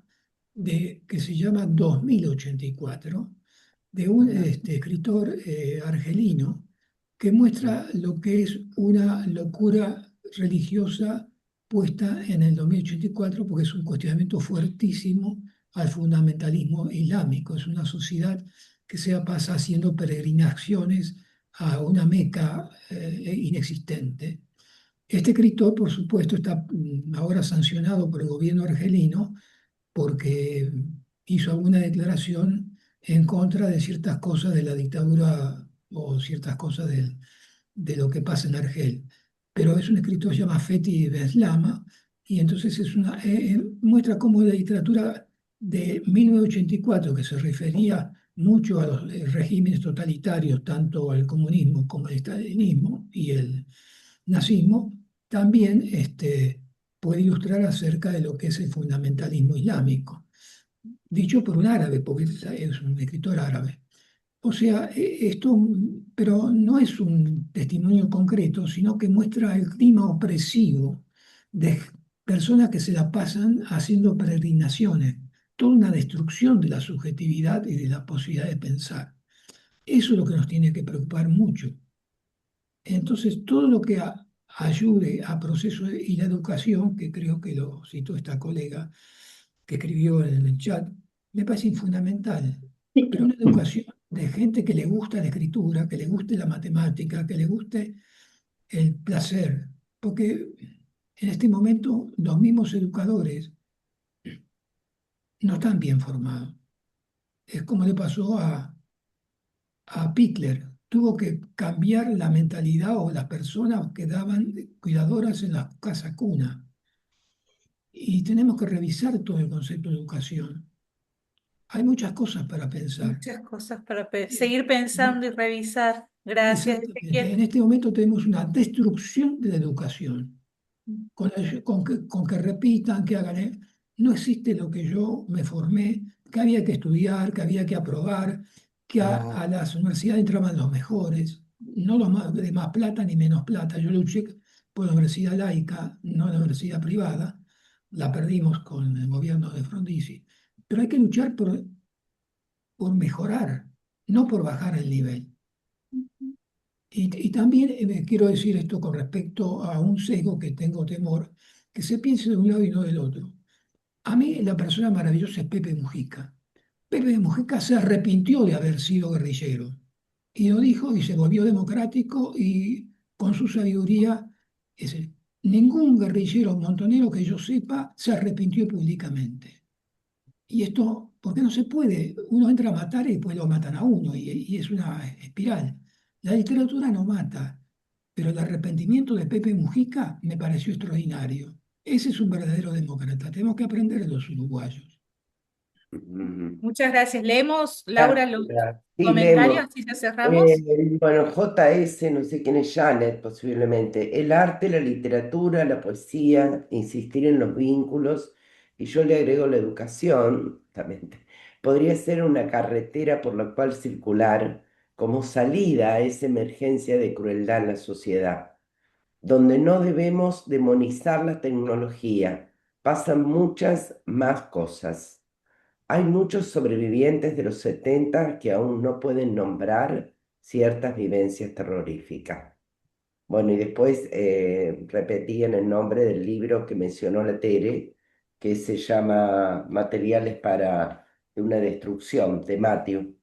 que se llama 2084 de un escritor argelino que muestra lo que es una locura religiosa puesta en el 2084 porque es un cuestionamiento fuertísimo al fundamentalismo islámico. Es una sociedad que se pasa haciendo peregrinaciones a una Meca inexistente. Este escritor, por supuesto, está ahora sancionado por el gobierno argelino porque hizo alguna declaración en contra de ciertas cosas de la dictadura o ciertas cosas de lo que pasa en Argel. Pero es un escritor que se llama Fethi Beslama y entonces muestra cómo la literatura de 1984, que se refería mucho a los regímenes totalitarios, tanto al comunismo como al estalinismo y el nazismo, también puede ilustrar acerca de lo que es el fundamentalismo islámico, dicho por un árabe, porque es un escritor árabe. O sea, pero no es un testimonio concreto, sino que muestra el clima opresivo de personas que se la pasan haciendo peregrinaciones, toda una destrucción de la subjetividad y de la posibilidad de pensar. Eso es lo que nos tiene que preocupar mucho. Entonces, todo lo que ayude a procesos y la educación, que creo que lo citó esta colega que escribió en el chat, me parece fundamental. Pero una educación de gente que le gusta la escritura, que le guste la matemática, que le guste el placer, porque en este momento los mismos educadores no están bien formados. Es como le pasó a Pickler. Tuvo que cambiar la mentalidad o las personas que daban cuidadoras en la casa cuna. Y tenemos que revisar todo el concepto de educación. Hay muchas cosas para pensar.
Muchas cosas para seguir pensando y revisar. Gracias,
Exactamente. En
Ezequiel.
este momento tenemos una destrucción de la educación. Con que repitan, que hagan. No existe lo que yo me formé, que había que estudiar, que había que aprobar, que a las universidades entraban los mejores, no los de más plata ni menos plata. Yo luché por la universidad laica, no la universidad privada. La perdimos con el gobierno de Frondizi. Pero hay que luchar por mejorar, no por bajar el nivel. Y también quiero decir esto con respecto a un sesgo que tengo temor, que se piense de un lado y no del otro. A mí la persona maravillosa es Pepe Mujica. Pepe Mujica se arrepintió de haber sido guerrillero y lo dijo y se volvió democrático y con su sabiduría, ningún guerrillero montonero que yo sepa se arrepintió públicamente. Y esto, porque no se puede, uno entra a matar y después lo matan a uno y es una espiral. La literatura no mata, pero el arrepentimiento de Pepe Mujica me pareció extraordinario. Ese es un verdadero demócrata. Tenemos que aprender de los uruguayos.
Muchas gracias. Leemos, Laura, los
Gracias. Sí, leemos.
comentarios y ya cerramos.
Bueno, JS, no sé quién es Janet, posiblemente. El arte, la literatura, la poesía, insistir en los vínculos, y yo le agrego la educación, también. Podría ser una carretera por la cual circular como salida a esa emergencia de crueldad en la sociedad, donde no debemos demonizar la tecnología. Pasan muchas más cosas. Hay muchos sobrevivientes de los 70 que aún no pueden nombrar ciertas vivencias terroríficas. Bueno, y después repetían el nombre del libro que mencionó la Tere, que se llama Materiales para una destrucción, de Matthew.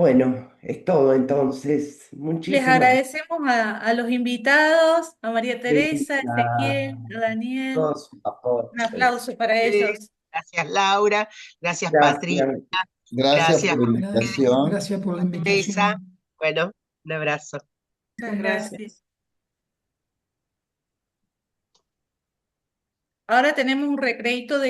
Bueno, es todo entonces.
Les
Muchísimas
agradecemos a los invitados, a María
gracias
Teresa, a Ezequiel, a Daniel.
por su
Un
aporte.
aplauso para ellos.
Gracias, Laura. Gracias, Patricia.
Gracias.
Gracias
Gracias,
por la invitación.
Gracias por la
Teresa.
invitación.
Bueno, un abrazo.
Muchas
Muchas
gracias.
gracias.
Ahora tenemos un recreito de